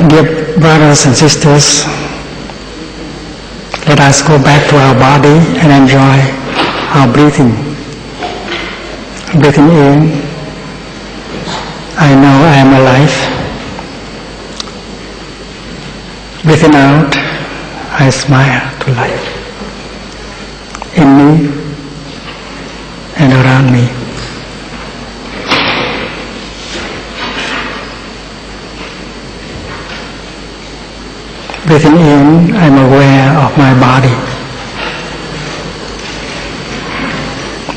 dear brothers and sisters, let us go back to our body and enjoy our breathing. Breathing in, I know I am alive. Breathing out, I smile to life. In me and around me. Breathing in, I'm aware of my body.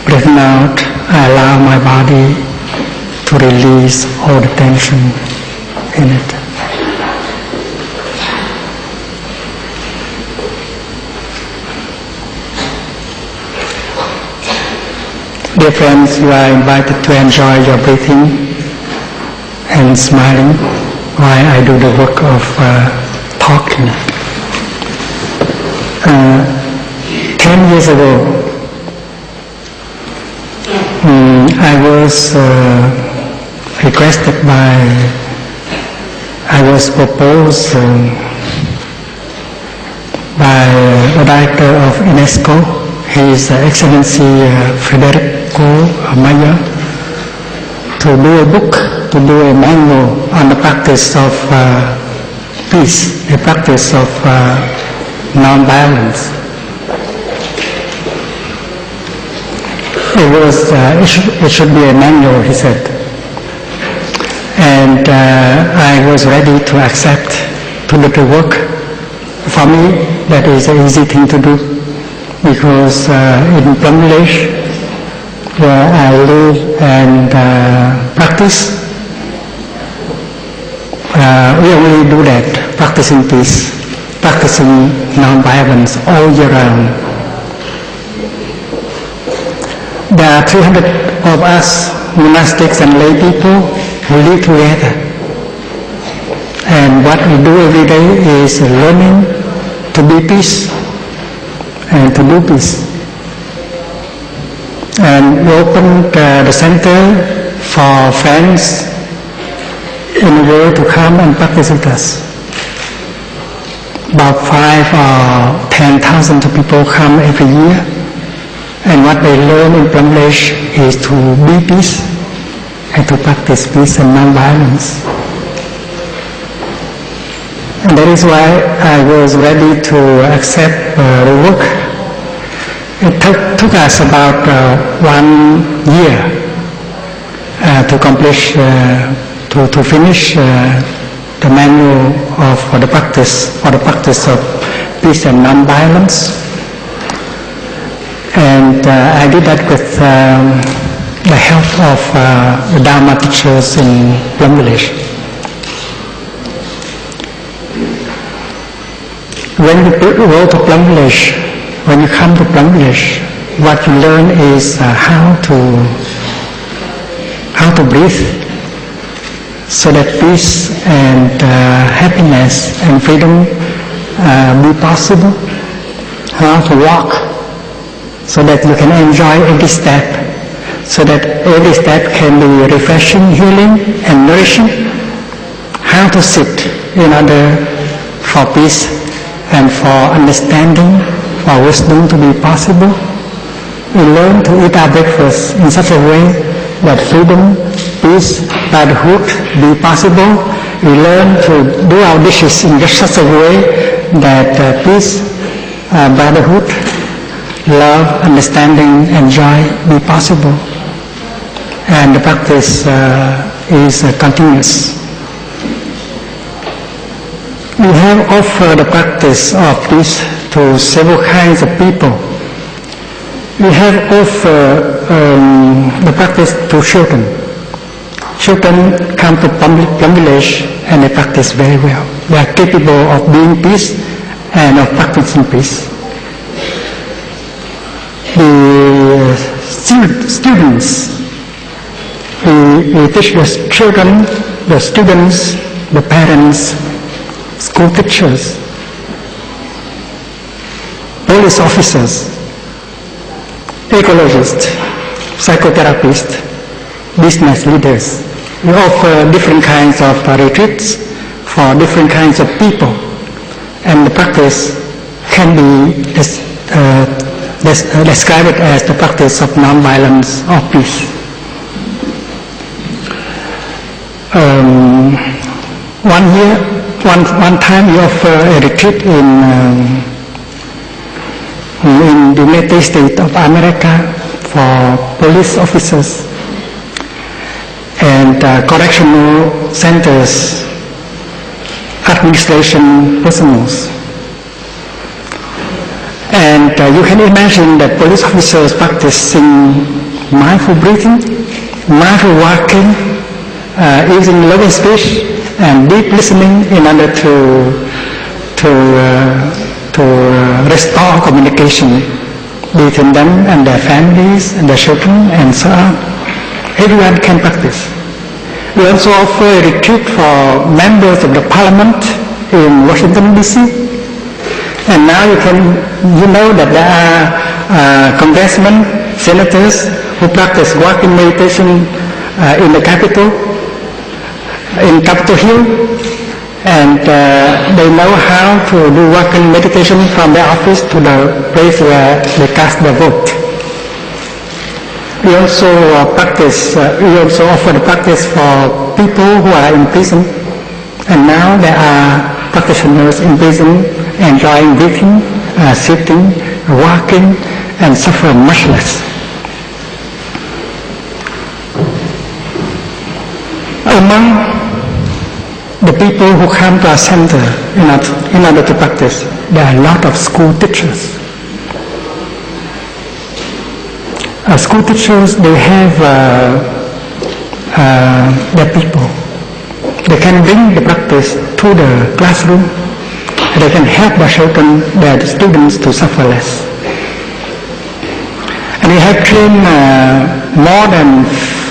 Breathing out, I allow my body to release all the tension in it. Dear friends, you are invited to enjoy your breathing and smiling while I do the work of talking. 10 years ago, I was proposed by the director of UNESCO, His Excellency Federico Mayer, to do a book, to do a manual on the practice of peace, a practice of non-violence. It should be a manual, he said. And I was ready to accept, to do the work. For me, that is an easy thing to do, because in Plum Village, where I live and practice, we only do that, practicing peace, practicing non-violence all year round. There are 300 of us, monastics and lay people, who live together. And what we do every day is learning to be peace and to do peace. And we opened the center for friends in the world to come and practice with us. About 5,000 or 10,000 people come every year, and what they learn in Plum Village is to be peace and to practice peace and non-violence. And that is why I was ready to accept the work. It took us about 1 year to accomplish, to finish the manual for the practice of peace and non-violence. And I did that with the help of the Dharma teachers in Plum Village. When you go to Plum Village, when you come to Plum Village, what you learn is how to breathe, so that peace and happiness and freedom be possible. How to walk, so that you can enjoy every step, so that every step can be refreshing, healing, and nourishing. How to sit in order for peace and for understanding, for wisdom to be possible. We learn to eat our breakfast in such a way that freedom, peace, brotherhood be possible. We learn to do our dishes in just such a way that peace, brotherhood, love, understanding, and joy be possible. And the practice is continuous. We have offered the practice of peace to several kinds of people. We have offered the practice to children. Children come to Plum Village and they practice very well. They are capable of being peace and of practicing peace. The students, we teach the children, the students, the parents, school teachers, police officers, ecologists, psychotherapists, business leaders. We offer different kinds of retreats for different kinds of people, and the practice can be described as the practice of non-violence or peace. One time we offer a retreat in the United States of America for police officers and correctional centers administration personnel. And you can imagine that police officers practicing mindful breathing, mindful walking, using loving speech and deep listening in order to restore communication between them and their families and their children and so on. Everyone can practice. We also offer a retreat for members of the parliament in Washington DC. And now you know that there are congressmen, senators who practice walking meditation in the Capitol, in Capitol Hill, and they know how to do walking meditation from their office to the place where they cast their vote. We also offer the practice for people who are in prison, and now there are practitioners in prison enjoying breathing, sitting, walking, and suffer much less. Among the people who come to our center in order to practice, there are a lot of school teachers. School teachers, they have their people. They can bring the practice to the classroom. They can help their students to suffer less. And we have trained more than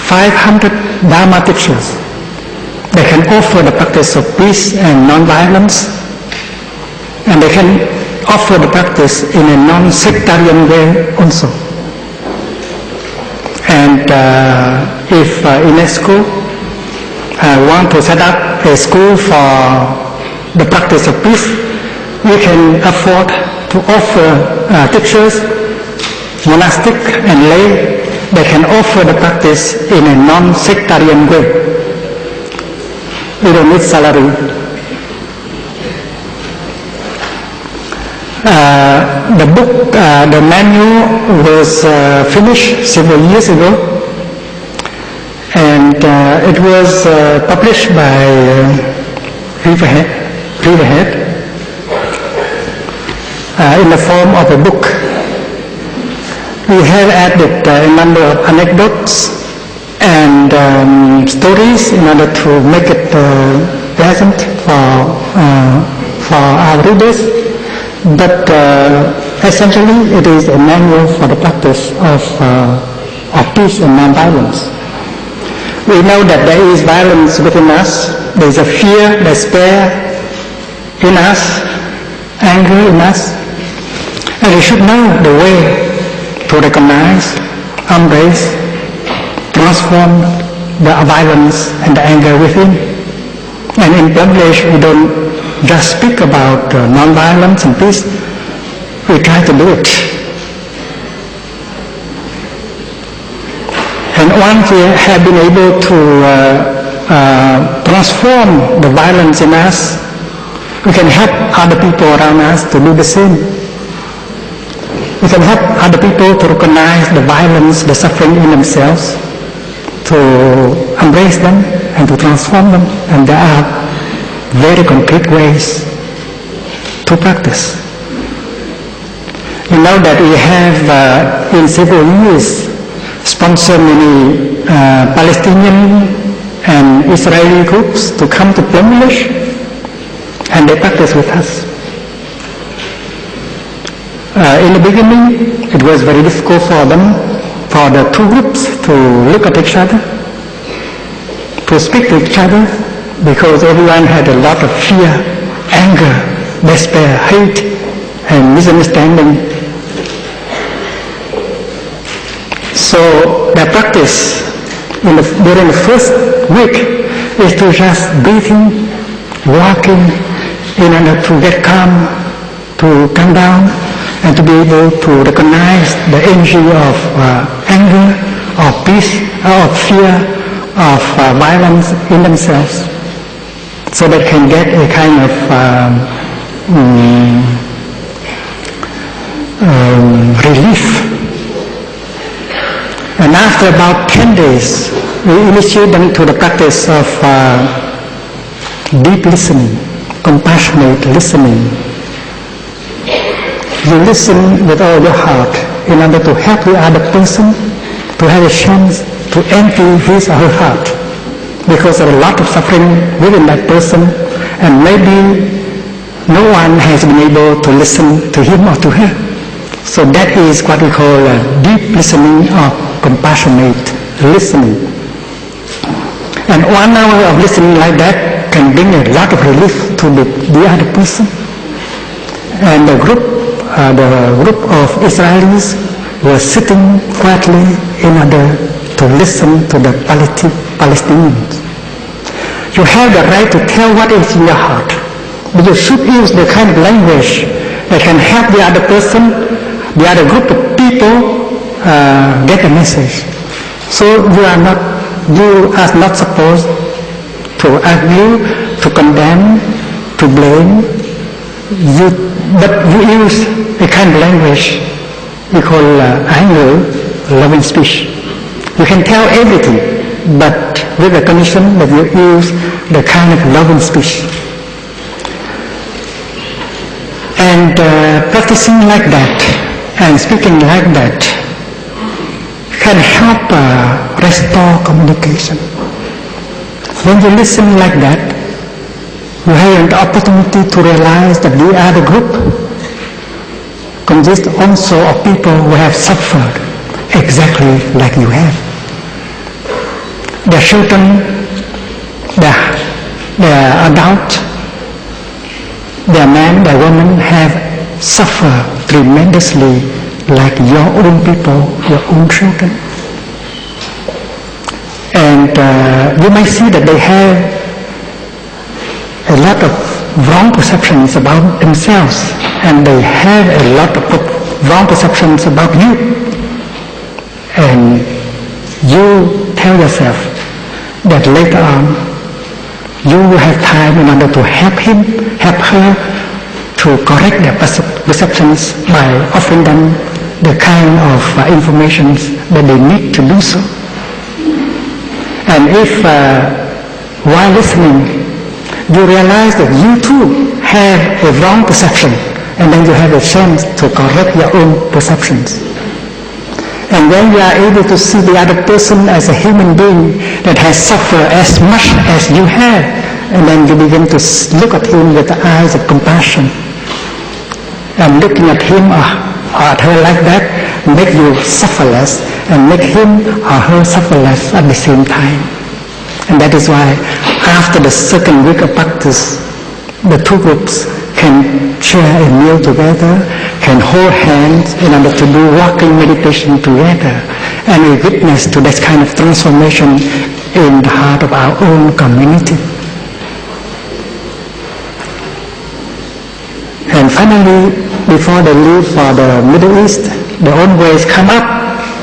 500 Dharma teachers. They can offer the practice of peace and non-violence, and they can offer the practice in a non-sectarian way also. And if UNESCO want to set up a school for the practice of peace, we can afford to offer teachers, monastic and lay. They can offer the practice in a non-sectarian way. We don't need salary. The book, the manual was finished several years ago, and it was published by Riverhead in the form of a book. We have added a number of anecdotes and stories in order to make it pleasant for our readers. But essentially, it is a manual for the practice of peace and non-violence. We know that there is violence within us. There is a fear, despair in us, anger in us, and we should know the way to recognize, embrace, transform the violence and the anger within. And in Bangladesh, we don't just speak about non-violence and peace, we try to do it. And once we have been able to transform the violence in us, we can help other people around us to do the same. We can help other people to recognize the violence, the suffering in themselves, to embrace them and to transform them. And there are very concrete ways to practice. You know that we have in several years sponsored many Palestinian and Israeli groups to come to Bangladesh, and they practice with us. In the beginning, it was very difficult for them, for the two groups to look at each other, to speak to each other, because everyone had a lot of fear, anger, despair, hate, and misunderstanding. So their practice during the first week is to just breathe in walking in order to get calm, to calm down, and to be able to recognize the energy of anger, of peace, of fear, of violence in themselves, so they can get a kind of relief. And after about 10 days, we initiate them to the practice of deep listening, compassionate listening. You listen with all your heart in order to help the other person to have a chance to empty his or her heart, because there are a lot of suffering within that person, and maybe no one has been able to listen to him or to her. So that is what we call deep listening or compassionate listening. And 1 hour of listening like that can bring a lot of relief to the other person. And the group of Israelis were sitting quietly in order to listen to the Palestinians. You have the right to tell what is in your heart, but you should use the kind of language that can help the other person, the other group of people get a message. So you are not supposed to argue, to condemn, to blame, but you use a kind of language we call anger, loving speech. You can tell everything, but with the condition that you use the kind of loving speech. And practicing like that and speaking like that can help restore communication. When you listen like that, you have the opportunity to realize that the other group consists also of people who have suffered exactly like you have. Their children, their adult, their men, their women have suffered tremendously like your own people, your own children. And you might see that they have a lot of wrong perceptions about themselves, and they have a lot of wrong perceptions about you. And you tell yourself that later on you will have time in order to help him, help her to correct their perceptions by offering them the kind of information that they need to do so. And if while listening you realize that you too have a wrong perception, and then you have a chance to correct your own perceptions. And when you are able to see the other person as a human being that has suffered as much as you have, and then you begin to look at him with the eyes of compassion. And looking at him or at her like that make you suffer less, and make him or her suffer less at the same time. And that is why after the second week of practice, the two groups can share a meal together, can hold hands in order to do walking meditation together, and we witness to that kind of transformation in the heart of our own community. And finally, before they leave for the Middle East, they always come up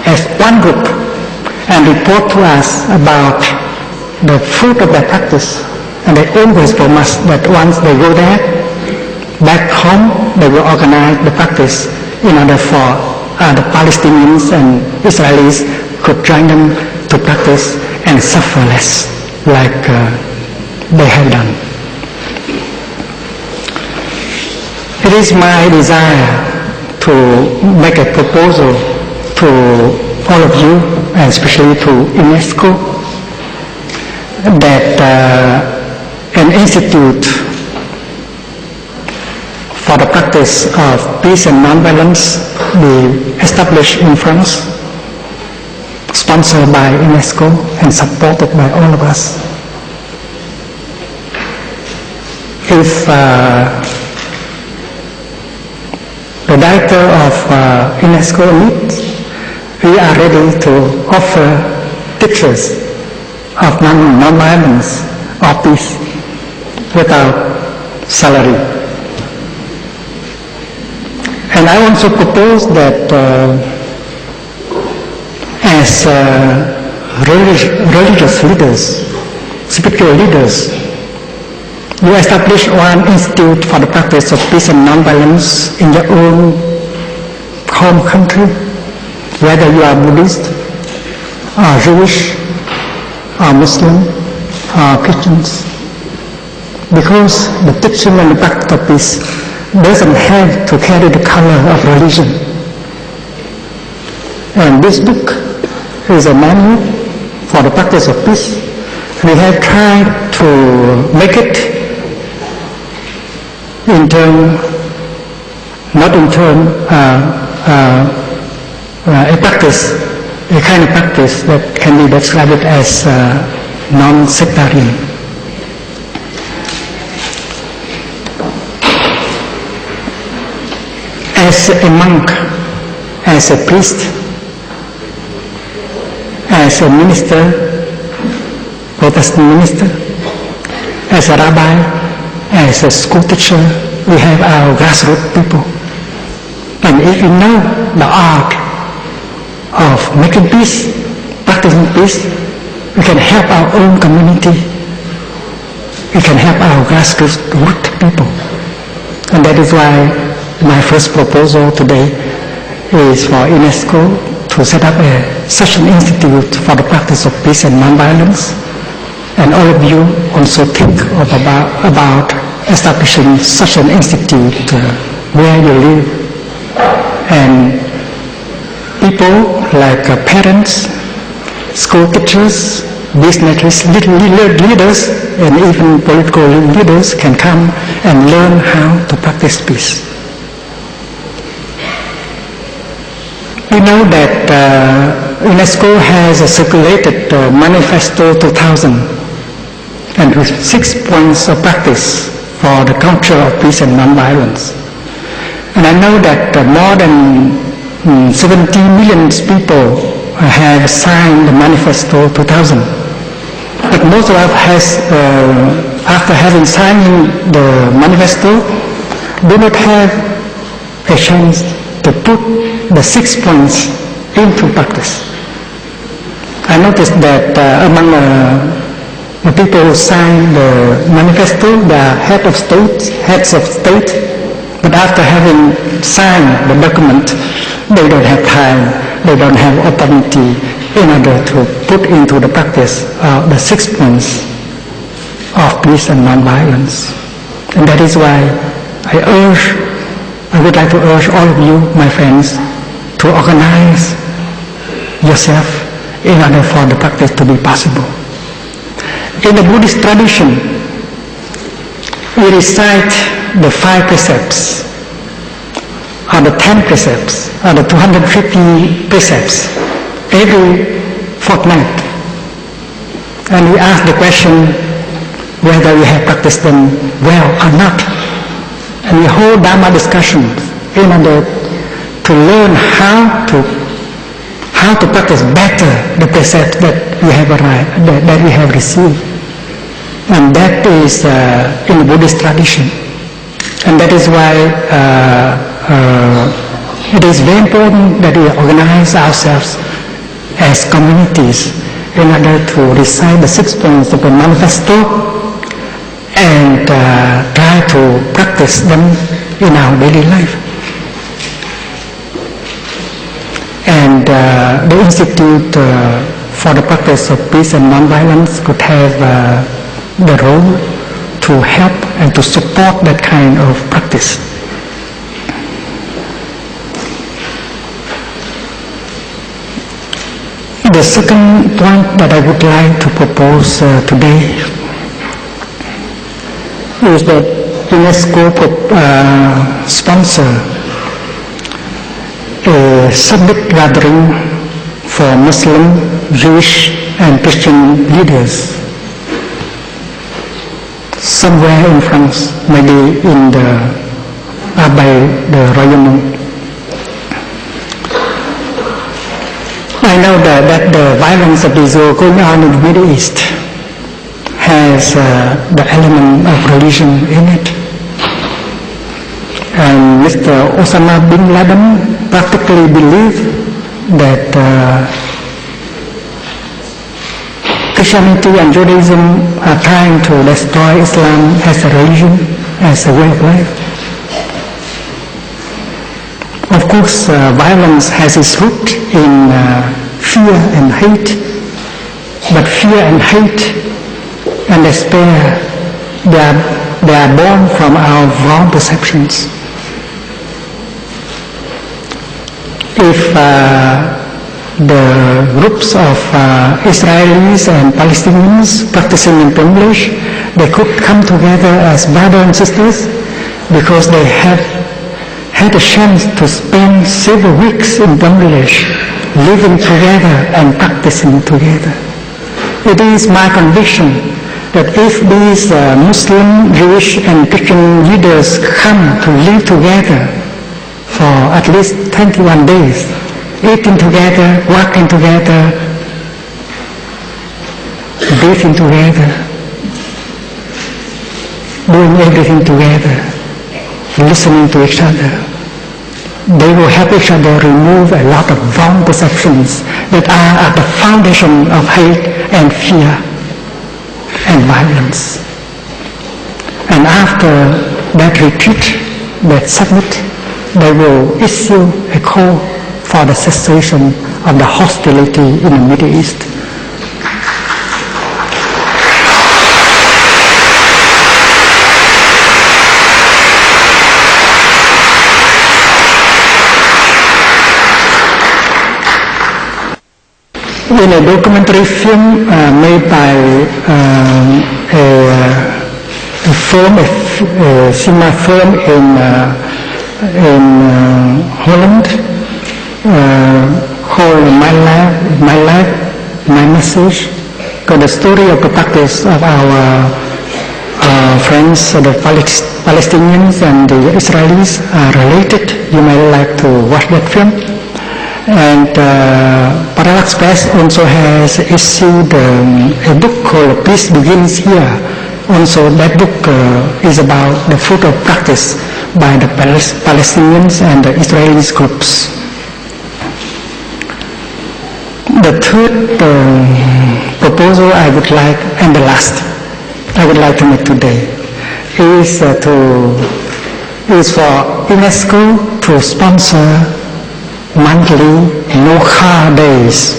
as one group and report to us about the fruit of their practice. And they always promise that once they go there, back home, they will organize the practice in order for the Palestinians and Israelis could join them to practice and suffer less like they have done. It is my desire to make a proposal to all of you, and especially to UNESCO, that an institute for the practice of peace and nonviolence be established in France, sponsored by UNESCO and supported by all of us. If the director of UNESCO needs, we are ready to offer teachers of non-violence or peace without salary. And I also propose that as religious leaders, spiritual leaders, you establish one institute for the practice of peace and non-violence in your own home country, whether you are Buddhist, or Jewish, or Muslim, or Christians. Because the teaching and the practice of peace doesn't have to carry the color of religion. And this book is a manual for the practice of peace. We have tried to make it in term, not in term, a practice, a kind of practice that can be described as non-sectarian. As a monk, as a priest, as a minister, Protestant minister, as a rabbi, as a school teacher, we have our grassroots people. And if we know the art of making peace, practicing peace, we can help our own community. We can help our grassroots people. And that is why my first proposal today is for UNESCO to set up such an institute for the practice of peace and non-violence. And all of you also think about establishing such an institute where you live. And people like parents, school teachers, business leaders, and even political leaders can come and learn how to practice peace. We know that UNESCO has circulated Manifesto 2000 and with 6 points of practice for the culture of peace and non-violence. And I know that more than 70 million people have signed the Manifesto 2000. But most of us has, after having signed the Manifesto, do not have a chance to put the 6 points into practice. I noticed that among the people who signed the manifesto, the heads of state, but after having signed the document, they don't have time, they don't have opportunity in order to put into the practice the 6 points of peace and non-violence. And that is why I would like to urge all of you, my friends, to organize yourself in order for the practice to be possible. In the Buddhist tradition, we recite the 5 precepts, or the 10 precepts, or the 250 precepts every fortnight. And we ask the question whether we have practiced them well or not. And we hold Dharma discussions in order to learn how to practice better the precepts that we have received. And that is in the Buddhist tradition. And that is why it is very important that we organize ourselves as communities in order to recite the 6 points of the manifesto and try to practice them in our daily life. And the Institute for the Practice of Peace and Nonviolence could have the role to help and to support that kind of practice. The second point that I would like to propose today is that UNESCO sponsor a summit gathering for Muslim, Jewish and Christian leaders somewhere in France, maybe in the Abbaye de Royaumont. I know that the violence that is going on in the Middle East has has the element of religion in it. And Mr. Osama bin Laden practically believed that Christianity and Judaism are trying to destroy Islam as a religion, as a way of life. Of course, violence has its root in fear and hate, but fear and hate and despair, they are born from our wrong perceptions. If the groups of Israelis and Palestinians practicing in Bangladesh, they could come together as brothers and sisters because they have had a chance to spend several weeks in Bangladesh living together and practicing together. It is my conviction that if these Muslim, Jewish and Christian leaders come to live together for at least 21 days, eating together, working together, breathing together, doing everything together, listening to each other, they will help each other remove a lot of wrong perceptions that are at the foundation of hate and fear and violence. And after that retreat, that summit, they will issue a call for the cessation of the hostility in the Middle East. In a documentary film made by a firm, a cinema firm in Holland, called My Life, My Message, got the story of the practice of our friends, the Palestinians and the Israelis are related. You might like to watch that film. And Parallax Press also has issued a book called Peace Begins Here. Also, that book is about the fruit of practice by the Palestinians and the Israeli groups. The third proposal I would like, and the last, I would like to make today, is for UNESCO to sponsor monthly Nokha days.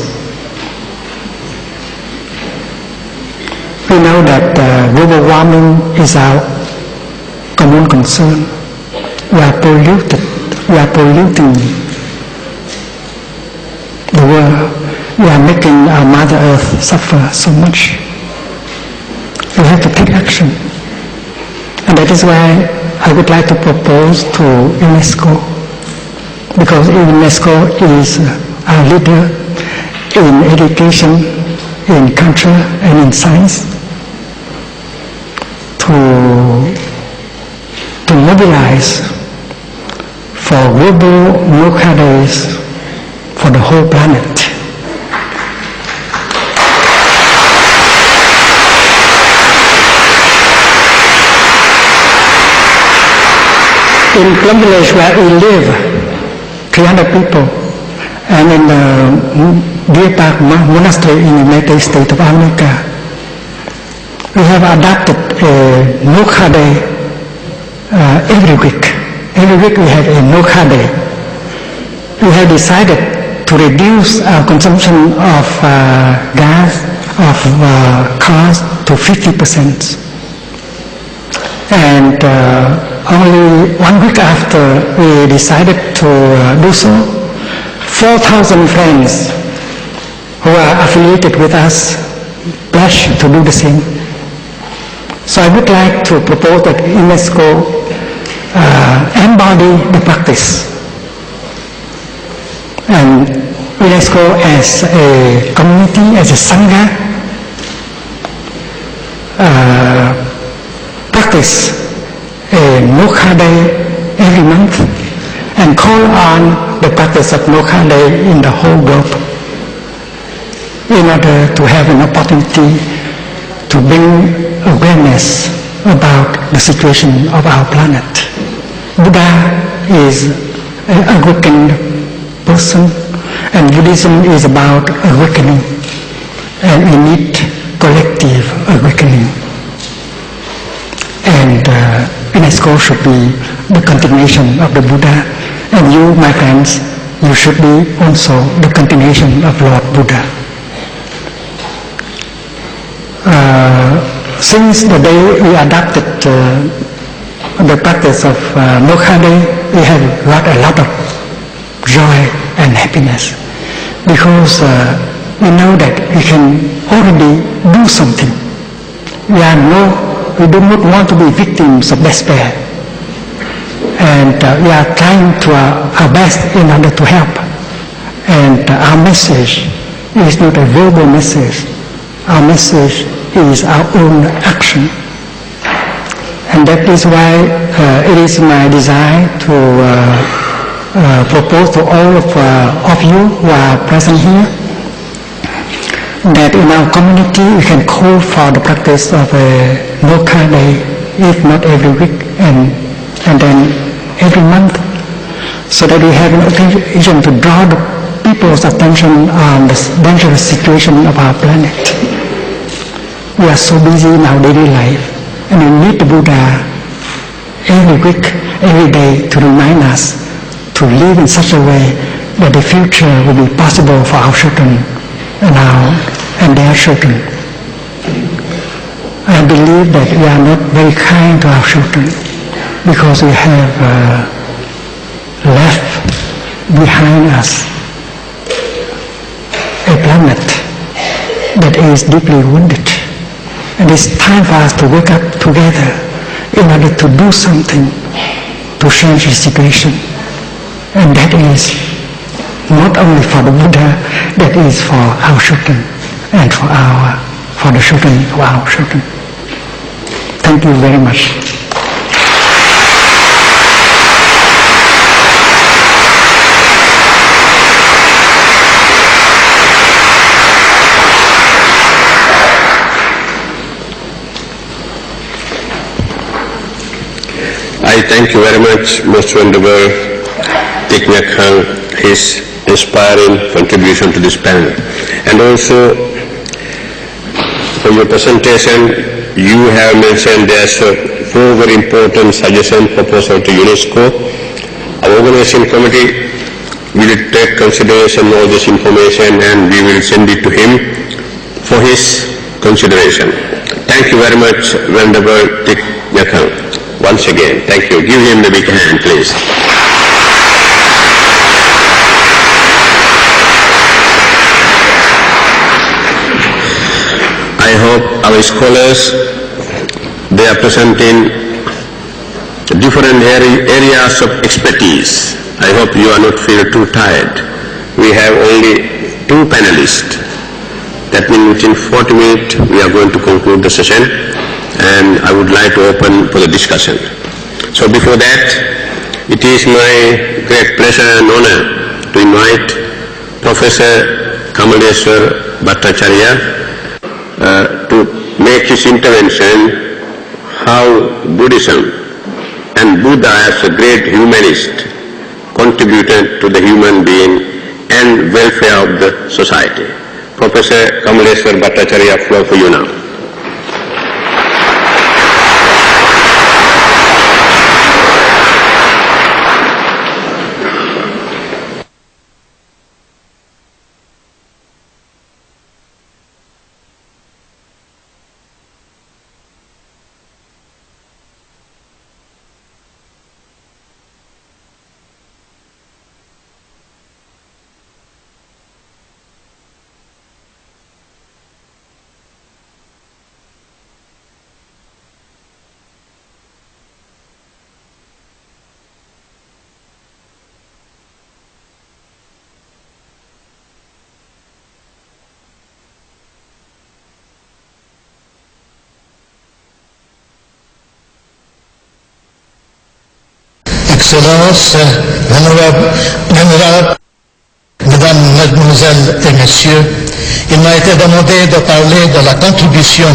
We know that global warming is our common concern. We are polluting the world. We are making our Mother Earth suffer so much. We have to take action. And that is why I would like to propose to UNESCO, because UNESCO is our leader in education, in culture and in science, to mobilize for global Nokha days for the whole planet. In Bangladesh, where we live, 300 people, and in the Deer Park Monastery in the United States of America, we have adopted a Nokha day every week. Every week we have a Nokha day. We have decided to reduce our consumption of gas, of cars to 50%. And only 1 week after we decided to do so, 4,000 friends who are affiliated with us pledged to do the same. So I would like to propose that UNESCO embody the practice. And UNESCO as a community, as a Sangha, practice a Nokha day every month and call on the practice of Nokha day in the whole globe in order to have an opportunity to bring awareness about the situation of our planet. Buddha is an awakened person, and Buddhism is about awakening, and we need collective awakening. And UNESCO should be the continuation of the Buddha, and you, my friends, you should be also the continuation of Lord Buddha. Since the day we adopted the practice of Mokha Day, we have got a lot of joy and happiness, because we know that we can already do something. We do not want to be victims of despair, and we are trying to our best in order to help. And our message is not a verbal message. Our message is our own action. And that is why it is my desire to propose to all of you who are present here that in our community we can call for the practice of a Mokha Day, if not every week and then every month, so that we have an occasion to draw the people's attention on the dangerous situation of our planet. We are so busy in our daily life, and we need the Buddha every week, every day to remind us to live in such a way that the future will be possible for our children and their children. I believe that we are not very kind to our children because we have left behind us a planet that is deeply wounded. And it's time for us to wake up together in order to do something to change the situation. And that is not only for the Buddha, that is for our children and for the children of our children. Thank you very much. I thank you very much, Most Venerable Thich Nhat Hanh, his inspiring contribution to this panel. And also, for your presentation, you have mentioned there's four very important suggestion proposal to UNESCO. Our organization committee will take consideration all this information and we will send it to him for his consideration. Thank you very much, Venerable Thich Nhat Hanh. Once again, thank you. Give him the big hand, please. I hope our scholars, they are presenting different areas of expertise. I hope you are not feel too tired. We have only two panelists. That means within 40 minutes we are going to conclude the session, and I would like to open for the discussion. So before that, it is my great pleasure and honor to invite Professor Kamaleswar Bhattacharya to make his intervention how Buddhism and Buddha as a great humanist contributed to the human being and welfare of the society. Professor Kamaleswar Bhattacharya, floor for you now. Excellences, Vénérables, Mesdames, Mademoiselles et Messieurs, il m'a été demandé de parler de la contribution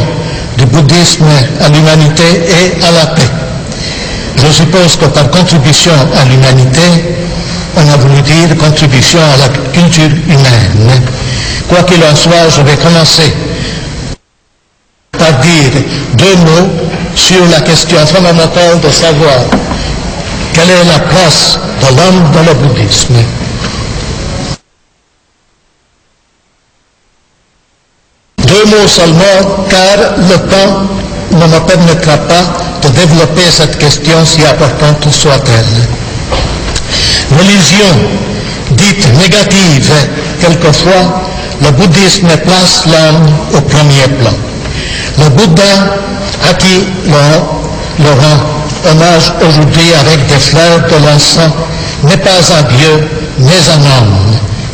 du bouddhisme à l'humanité et à la paix. Je suppose que par contribution à l'humanité, on a voulu dire contribution à la culture humaine. Quoi qu'il en soit, je vais commencer par dire 2 mots sur la question fondamentale de savoir quelle est la place de l'homme dans le bouddhisme. Deux mots seulement, car le temps ne me permettra pas de développer cette question si importante soit-elle. Religion dite négative, quelquefois, le bouddhisme place l'homme au premier plan. Le Bouddha, à qui l'on rend hommage aujourd'hui avec des fleurs de l'encens, n'est pas un Dieu, mais un homme,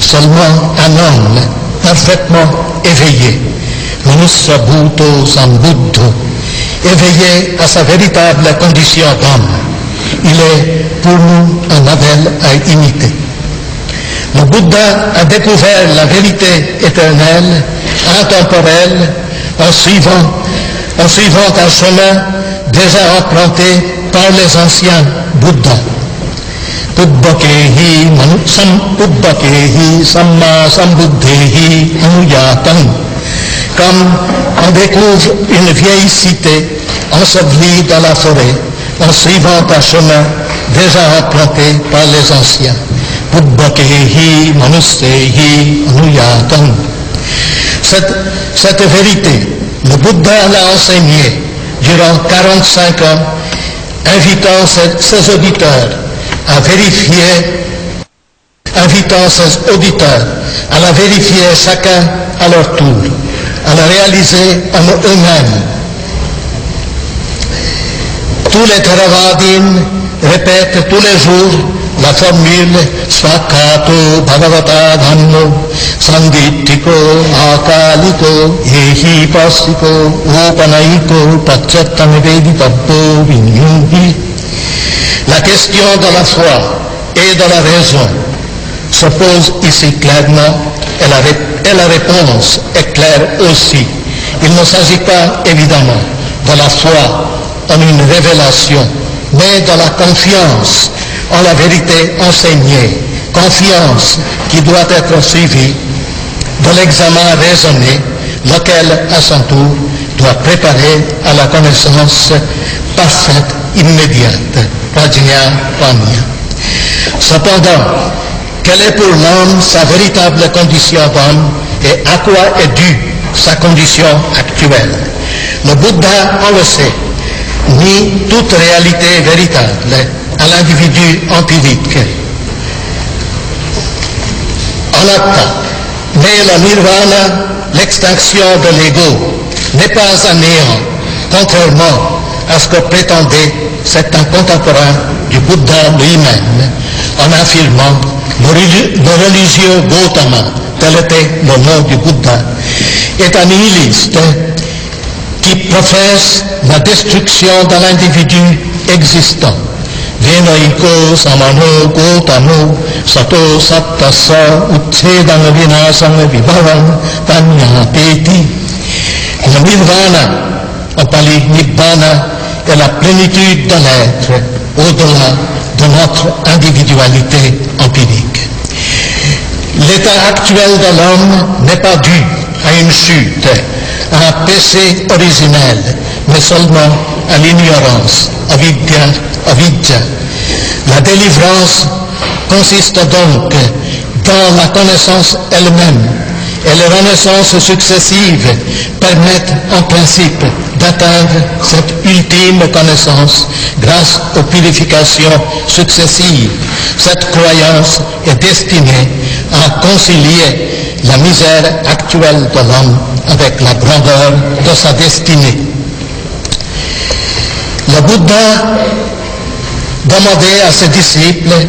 seulement un homme parfaitement éveillé. Manussa Bhutto Sambuddho, éveillé à sa véritable condition d'homme. Il est pour nous un modèle à imiter. Le Bouddha a découvert la vérité éternelle, intemporelle, en suivant un chemin déjà emprunté par les anciens Bouddhas. Buddhakehi samma sambuddhehi anuyatam. Comme on découvre une vieille cité ensevelie dans la forêt, en suivant un chemin déjà emprunté par les anciens. Buddhakehi manussehi anuyatam. Cette vérité, le Bouddha l'a enseignée durant 45 ans, invitant ses auditeurs à la vérifier chacun à leur tour, à la réaliser en eux-mêmes. Tous les Theravadins répètent tous les jours la formule Svakato Bhagavata Dhammo Sanditthiko Akaliko Ehi Passiko Opanaiko Paccetta Veditappo Vinyuhi. La question de la foi et de la raison se pose ici clairement et la réponse est claire aussi. Il ne s'agit pas évidemment de la foi en une révélation, mais de la confiance en la vérité enseignée, confiance qui doit être suivie de l'examen raisonné, lequel, à son tour, doit préparer à la connaissance parfaite, immédiate, prajna panya. Cependant, quelle est pour l'homme sa véritable condition d'homme et à quoi est due sa condition actuelle? Le Bouddha, on le sait, nie toute réalité véritable à l'individu empirique. Anatta, mais le nirvana, l'extinction de l'ego, n'est pas un néant, contrairement à ce que prétendait certains contemporains du Bouddha lui-même, en affirmant le religieux Gautama, tel était le nom du Bouddha, est un nihiliste qui professe la destruction de l'individu existant. Venaiko samano Gautamo sato sattasa uccedam vinasam vibhavam tanya peti. Le nirvana, en pali nibbana, est la plénitude de l'être au-delà de notre individualité empirique. L'état actuel de l'homme n'est pas dû à une chute, à un péché originel, mais seulement à l'ignorance, avidya. La délivrance consiste donc dans la connaissance elle-même, et les renaissances successives permettent en principe d'atteindre cette ultime connaissance grâce aux purifications successives. Cette croyance est destinée à concilier la misère actuelle de l'homme avec la grandeur de sa destinée. Le Bouddha demandait à ses disciples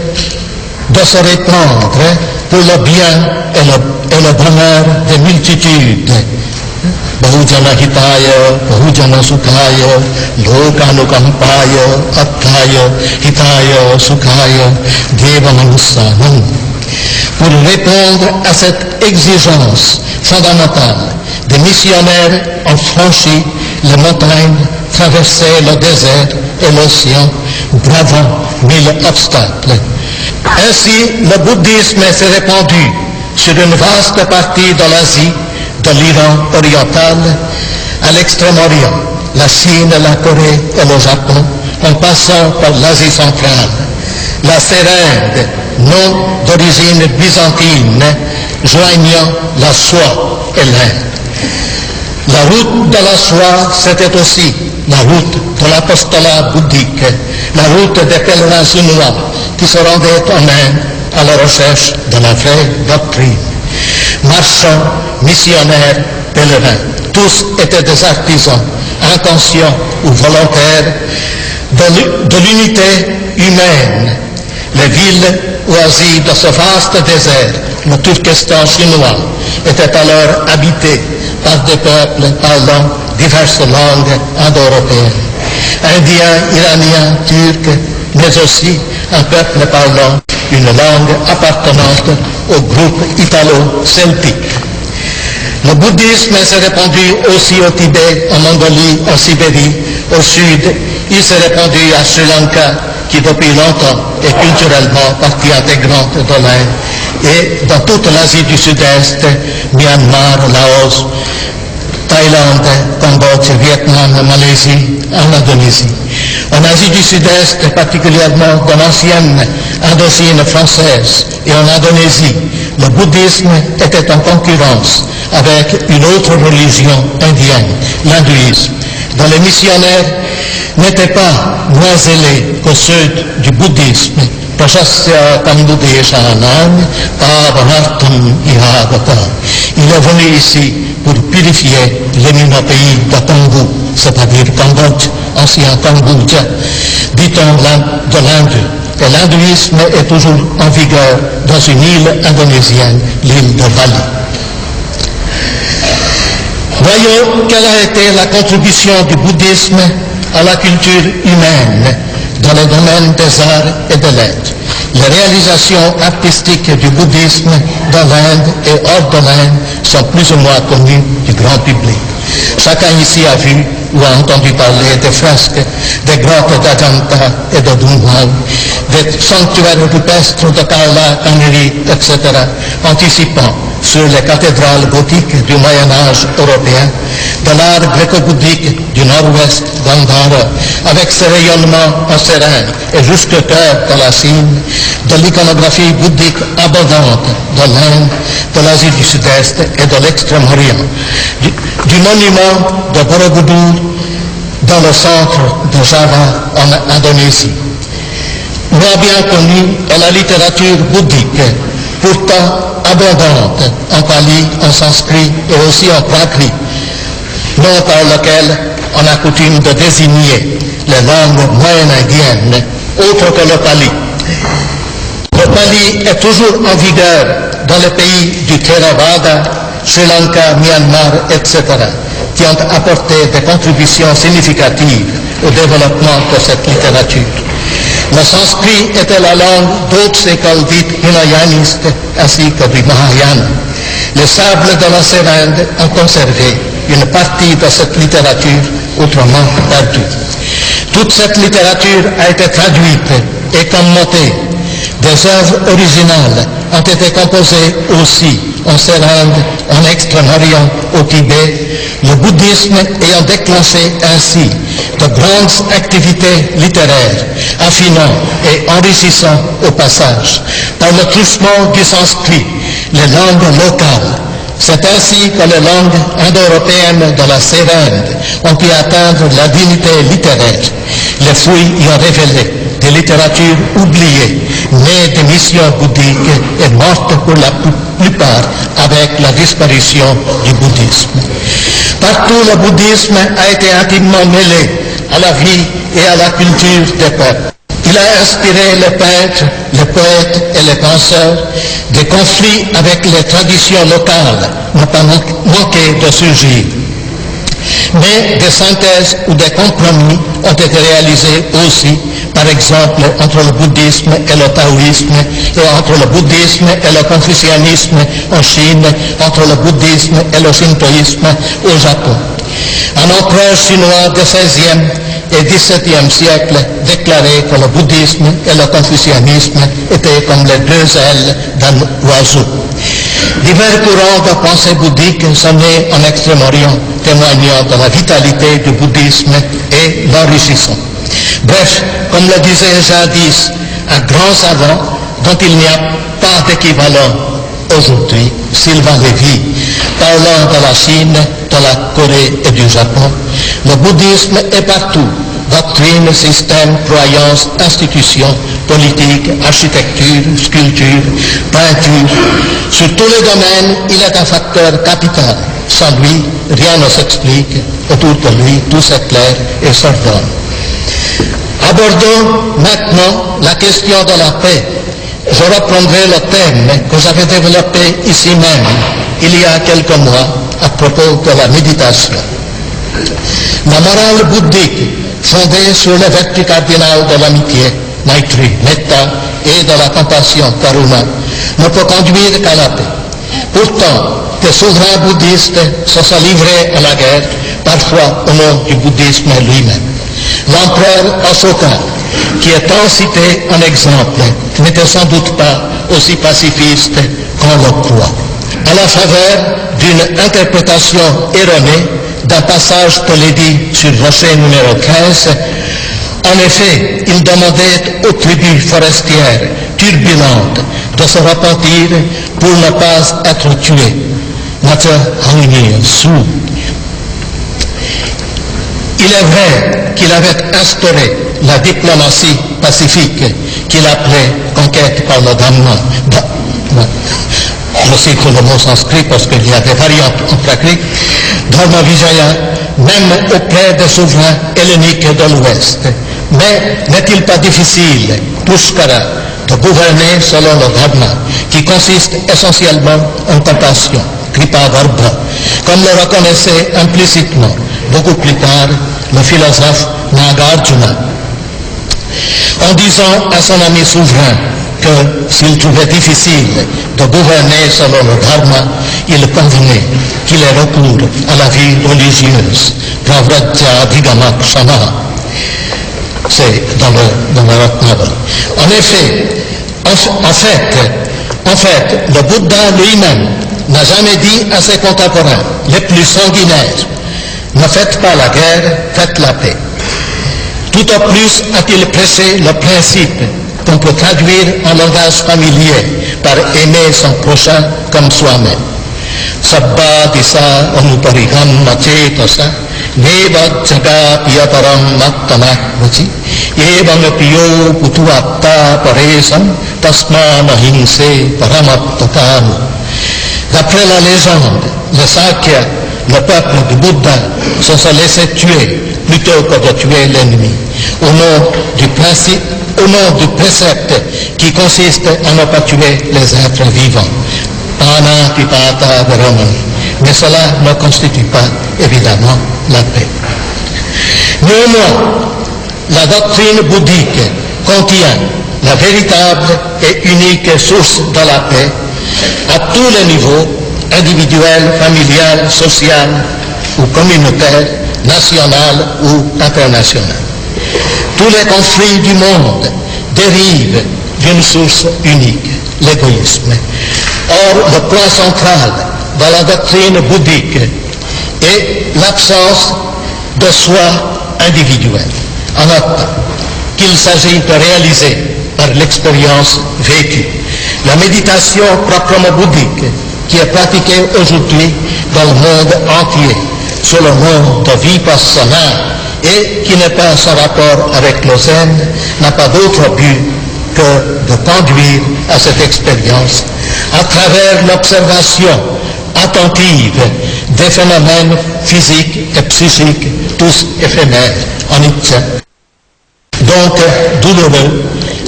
de se répandre pour le bien et le bonheur des multitudes. Bahujana hitaya, bahujana sukhaya, lokanukampaya, attaya, hitaya, sukhaya, deva manussanam. Pour répondre à cette exigence fondamentale, des missionnaires ont franchi les montagnes, traversaient le désert et l'océan, bravant 1000 obstacles. Ainsi, le bouddhisme s'est répandu sur une vaste partie de l'Asie, de l'Iran oriental à l'Extrême-Orient, la Chine, la Corée et le Japon, en passant par l'Asie centrale. La sérinde, nom d'origine byzantine, joignant la soie et l'Inde. La route de la soie, c'était aussi la route de l'apostolat bouddhique, la route des pèlerins chinois qui se rendaient en Inde à la recherche de la vraie doctrine. Marchands, missionnaires, pèlerins, tous étaient des artisans, inconscients ou volontaires, de l'unité humaine. Les villes oisies de ce vaste désert, le Turkestan chinois, étaient alors habitées par des peuples parlant diverses langues indo-européennes. Indiens, Iraniens, Turcs, mais aussi un peuple parlant une langue appartenante au groupe italo-celtique. Le bouddhisme s'est répandu aussi au Tibet, en Mongolie, en Sibérie, au sud. Il s'est répandu à Sri Lanka, qui depuis longtemps est culturellement partie intégrante de l'Inde, et dans toute l'Asie du Sud-Est, Myanmar, Laos, Thaïlande, Cambodge, Vietnam, Malaisie, en Indonésie. En Asie du Sud-Est, particulièrement dans l'ancienne Indochine française et en Indonésie, le bouddhisme était en concurrence avec une autre religion indienne, l'hindouisme, dont les missionnaires n'étaient pas moins zélés que ceux du bouddhisme. Il est venu ici pour purifier l'éminent pays de Tambu, c'est-à-dire Cambodge, ancien Cambodge, dit-on de l'Inde. Et l'hindouisme est toujours en vigueur dans une île indonésienne, l'île de Bali. Voyons quelle a été la contribution du bouddhisme à la culture humaine dans les domaines des arts et de lettres. Les réalisations artistiques du bouddhisme dans l'Inde et hors de l'Inde sont plus ou moins connues du grand public. Chacun ici a vu ou a entendu parler des fresques, des grottes d'Ajanta et de Dunhuang, des sanctuaires rupestres de Karla, Kanuri, etc., anticipant sur les cathédrales gothiques du Moyen-Âge européen, de l'art gréco-bouddhique du nord-ouest d'Andhra, avec ses rayonnements en Sérène et jusqu'au cœur de la Chine, de l'iconographie bouddhique abondante de l'Inde, de l'Asie du Sud-Est et de l'Extrême-Orient, du monument de Borobudur dans le centre de Java en Indonésie. Moins bien connue est la littérature bouddhique, pourtant abondante en pali, en sanskrit et aussi en prakrit, nom par lequel on a coutume de désigner les langues moyen-indiennes, autres que le pali. Le pali est toujours en vigueur dans les pays du Theravada, Sri Lanka, Myanmar, etc., qui ont apporté des contributions significatives au développement de cette littérature. Le sanskrit était la langue d'autres écoles dites hinayanistes ainsi que du Mahayana. Les sables de la Sérinde ont conservé une partie de cette littérature autrement perdue. Toute cette littérature a été traduite et commentée. Des œuvres originales ont été composées aussi en Sérinde, en Extrême-Orient, au Tibet, le bouddhisme ayant déclenché ainsi de grandes activités littéraires, affinant et enrichissant au passage, par le truchement du sanskrit, les langues locales. C'est ainsi que les langues indo-européennes de la Sérinde ont pu atteindre la dignité littéraire. Les fouilles y ont révélé des littératures oubliées, nées des missions bouddhiques et mortes pour la plupart avec la disparition du bouddhisme. Partout, le bouddhisme a été intimement mêlé à la vie et à la culture des peuples. Il a inspiré les peintres, les poètes et les penseurs. Des conflits avec les traditions locales n'ont pas manqué de surgir. Mais des synthèses ou des compromis ont été réalisés aussi, par exemple entre le bouddhisme et le taoïsme, et entre le bouddhisme et le confucianisme en Chine, entre le bouddhisme et le shintoïsme au Japon. Un empereur chinois du XVIe et XVIIe siècle déclarait que le bouddhisme et le confucianisme étaient comme les deux ailes d'un oiseau. Divers courants de pensée bouddhique sont nés en Extrême-Orient, témoignant de la vitalité du bouddhisme et l'enrichissant. Bref, comme le disait jadis un grand savant dont il n'y a pas d'équivalent aujourd'hui, Sylvain Lévy, parlant de la Chine, de la Corée et du Japon, le bouddhisme est partout. Doctrine, système, croyances, institutions, politique, architecture, sculpture, peinture. Sur tous les domaines, il est un facteur capital. Sans lui, rien ne s'explique. Autour de lui, tout s'éclaire et s'ordonne. Abordons maintenant la question de la paix. Je reprendrai le thème que j'avais développé ici même, il y a quelques mois, à propos de la méditation. La morale bouddhique, fondée sur les vertus cardinales de l'amitié, Maitri, Metta, et de la compassion, Karuna, ne peut conduire qu'à la paix. Pourtant, des souverains bouddhistes se sont livrés à la guerre, parfois au nom du bouddhisme lui-même. L'empereur Ashoka, qui est tant cité en exemple, n'était sans doute pas aussi pacifiste qu'on le croit. À la faveur d'une interprétation erronée d'un passage de l'édit sur rocher numéro 15, en effet, il demandait aux tribus forestières turbulentes de se repentir pour ne pas être tuées. Il est vrai qu'il avait instauré la diplomatie pacifique qu'il appelait conquête par le Dhamma. Je cite le mot sanskrit parce qu'il y a des variantes en pratique. Dharma Vijaya, même auprès des souverains helléniques de l'Ouest. Mais n'est-il pas difficile, Pushkara, de gouverner selon le Dharma, qui consiste essentiellement en compassion, Kripa Varbha, comme le reconnaissait implicitement, beaucoup plus tard, le philosophe Nagarjuna, en disant à son ami souverain que s'il trouvait difficile de gouverner selon le Dharma, il convenait qu'il ait recours à la vie religieuse, Pravratya Vigama Kshama. C'est dans le Ratnava. En fait, le Bouddha lui-même n'a jamais dit à ses contemporains les plus sanguinaires, ne faites pas la guerre, faites la paix. Tout au plus a-t-il prêché le principe qu'on peut traduire en langage familier par aimer son prochain comme soi-même. Sabba disa anuparigam macetasa neva jaga piyaparam mattanakvaci evam piyo putuatta paresam tasma nahimse paramattatamu. D'après la légende, les Sakya, le peuple du Bouddha, se sont laissés tuer plutôt que de tuer l'ennemi, au nom du précepte qui consiste à ne pas tuer les êtres vivants. Pana pipata varamani. Mais cela ne constitue pas, évidemment, la paix. Néanmoins, la doctrine bouddhique contient la véritable et unique source de la paix à tous les niveaux, individuel, familial, social ou communautaire, national ou international. Tous les conflits du monde dérivent d'une source unique, l'égoïsme. Or, le point central de la doctrine bouddhique est l'absence de soi individuel. En note qu'il s'agit de réaliser par l'expérience vécue. La méditation proprement bouddhique qui est pratiquée aujourd'hui dans le monde entier sous le nom de Vipassana et qui n'est pas sans rapport avec le Zen, n'a pas d'autre but que de conduire à cette expérience à travers l'observation attentive des phénomènes physiques et psychiques, tous éphémères, anicca, donc douloureux,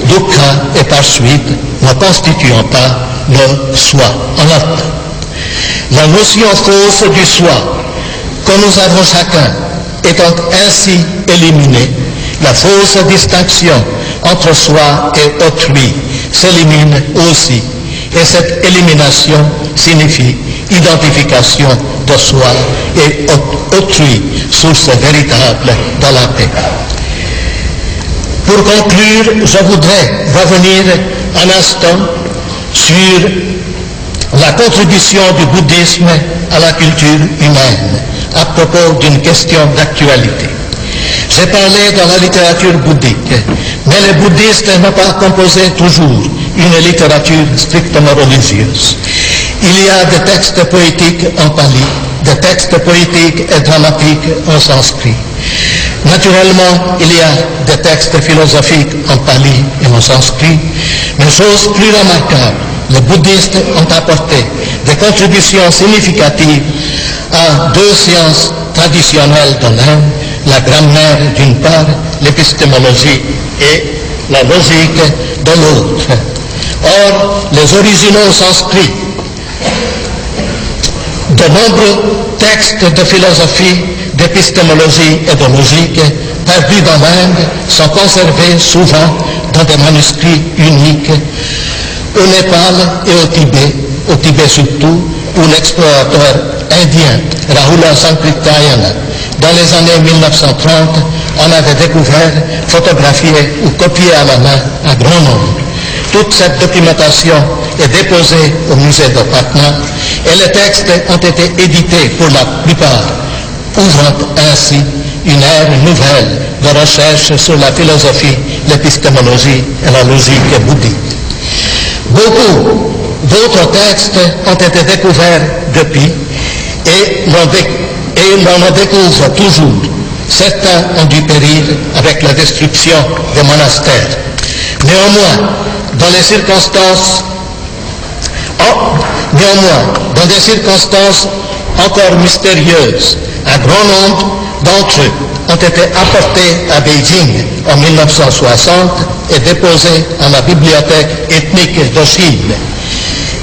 dukkha et par suite ne constituant pas le soi. En note, la notion fausse du soi que nous avons chacun, étant ainsi éliminé, la fausse distinction entre soi et autrui s'élimine aussi. Et cette élimination signifie identification de soi et autrui, source véritable de la paix. Pour conclure, je voudrais revenir un instant sur la contribution du bouddhisme à la culture humaine à propos d'une question d'actualité. J'ai parlé de la littérature bouddhique, mais les bouddhistes n'ont pas composé toujours une littérature strictement religieuse. Il y a des textes poétiques en pali, des textes poétiques et dramatiques en sanskrit. Naturellement, il y a des textes philosophiques en pali et en sanskrit, mais chose plus remarquable, les bouddhistes ont apporté des contributions significatives à deux sciences traditionnelles de l'Inde, la grammaire d'une part, l'épistémologie et la logique de l'autre. Or, les originaux sanscrits, de nombreux textes de philosophie, d'épistémologie et de logique perdus dans l'Inde sont conservés souvent dans des manuscrits uniques au Népal et au Tibet surtout, où l'explorateur indien Rahula Sankritayana, dans les années 1930, en avait découvert, photographié ou copié à la main un grand nombre. Toute cette documentation est déposée au musée de Patna et les textes ont été édités pour la plupart, ouvrant ainsi une ère nouvelle de recherche sur la philosophie, l'épistémologie et la logique bouddhique. Beaucoup d'autres textes ont été découverts depuis et l'on en découvre toujours. Certains ont dû périr avec la destruction des monastères. Néanmoins, dans des circonstances encore mystérieuses, un grand nombre d'entre eux ont été apportés à Beijing en 1960 et déposés à la bibliothèque ethnique de Chine.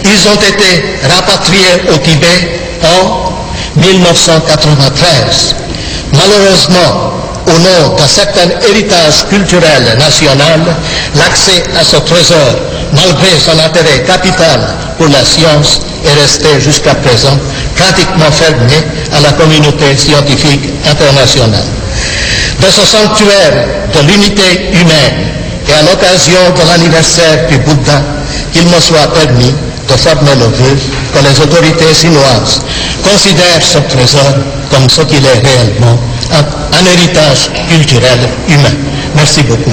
Ils ont été rapatriés au Tibet en 1993. Malheureusement, au nom d'un certain héritage culturel national, l'accès à ce trésor, malgré son intérêt capital pour la science, est resté jusqu'à présent pratiquement fermé à la communauté scientifique internationale. De ce sanctuaire de l'unité humaine et à l'occasion de l'anniversaire du Bouddha, qu'il me soit permis de former le vœu que les autorités chinoises considèrent ce trésor comme ce qu'il est réellement, un héritage culturel humain. Merci beaucoup.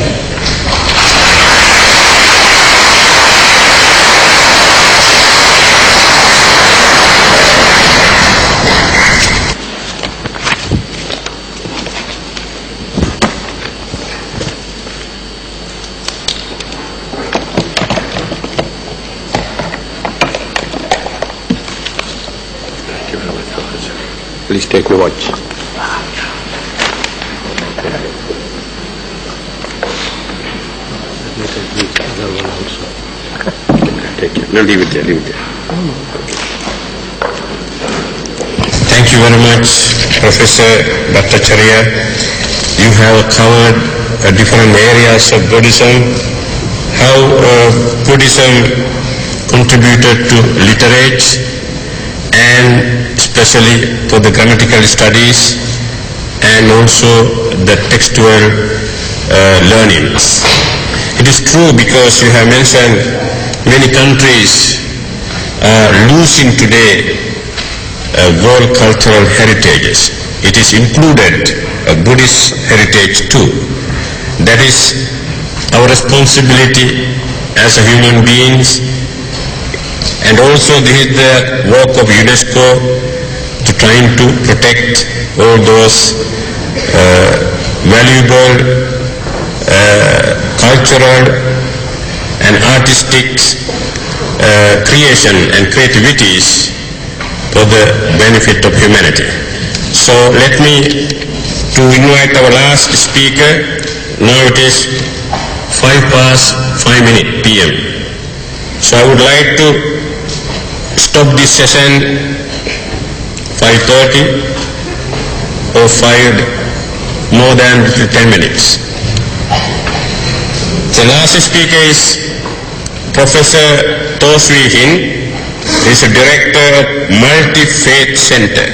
Please take my watch. Take it. No, leave it there, leave it there. Thank you very much, Professor Bhattacharya. You have covered different areas of Buddhism, how Buddhism contributed to literature and especially for the grammatical studies and also the textual learnings. It is true because you have mentioned many countries are losing today world cultural heritages. It is included Buddhist heritage too. That is our responsibility as a human beings, and also this is the work of UNESCO to trying to protect all those valuable cultural and artistic creation and creativities for the benefit of humanity. So let me to invite our last speaker. Now it is 5:05 p.m. So I would like to stop this session 5:30 or 5 more than 10 minutes. The last speaker is Professor To Sui Hin. He is a director of Multi-Faith Center.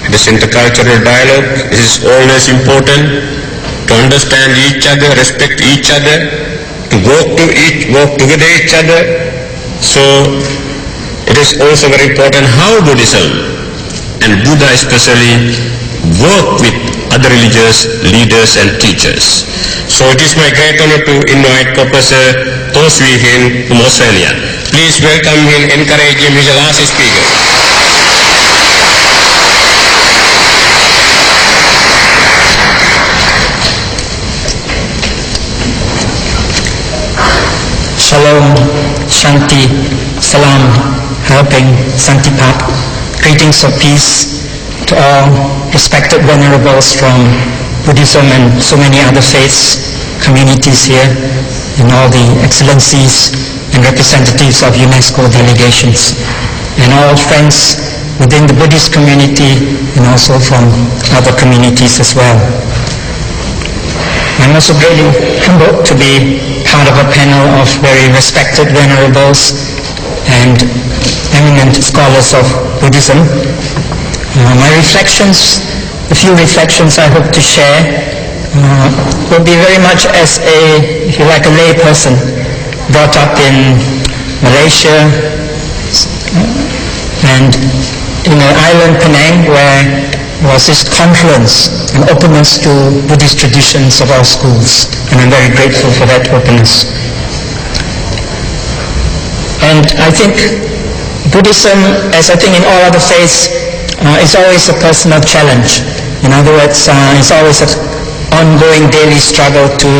It is intercultural dialogue. This is always important to understand each other, respect each other, to work together each other. So it is also very important how Buddhism and Buddha especially work with other religious leaders and teachers. So it is my great honor to invite Professor To Sui Hin from Australia. Please welcome him, encourage him. He is the last speaker. Shalom, Shanti, Salam, helping, Santipat. Greetings of peace to all respected venerables from Buddhism and so many other faiths, communities here, and all the excellencies and representatives of UNESCO delegations, and all friends within the Buddhist community and also from other communities as well. I'm also really humbled to be part of a panel of very respected venerables and eminent scholars of Buddhism. My reflections, a few reflections I hope to share, will be very much as a, if you like, a lay person brought up in Malaysia and in an island, Penang, where was this confluence and openness to Buddhist traditions of our schools, and I'm very grateful for that openness. And I think Buddhism, as I think in all other faiths, is always a personal challenge. In other words, it's always an ongoing daily struggle to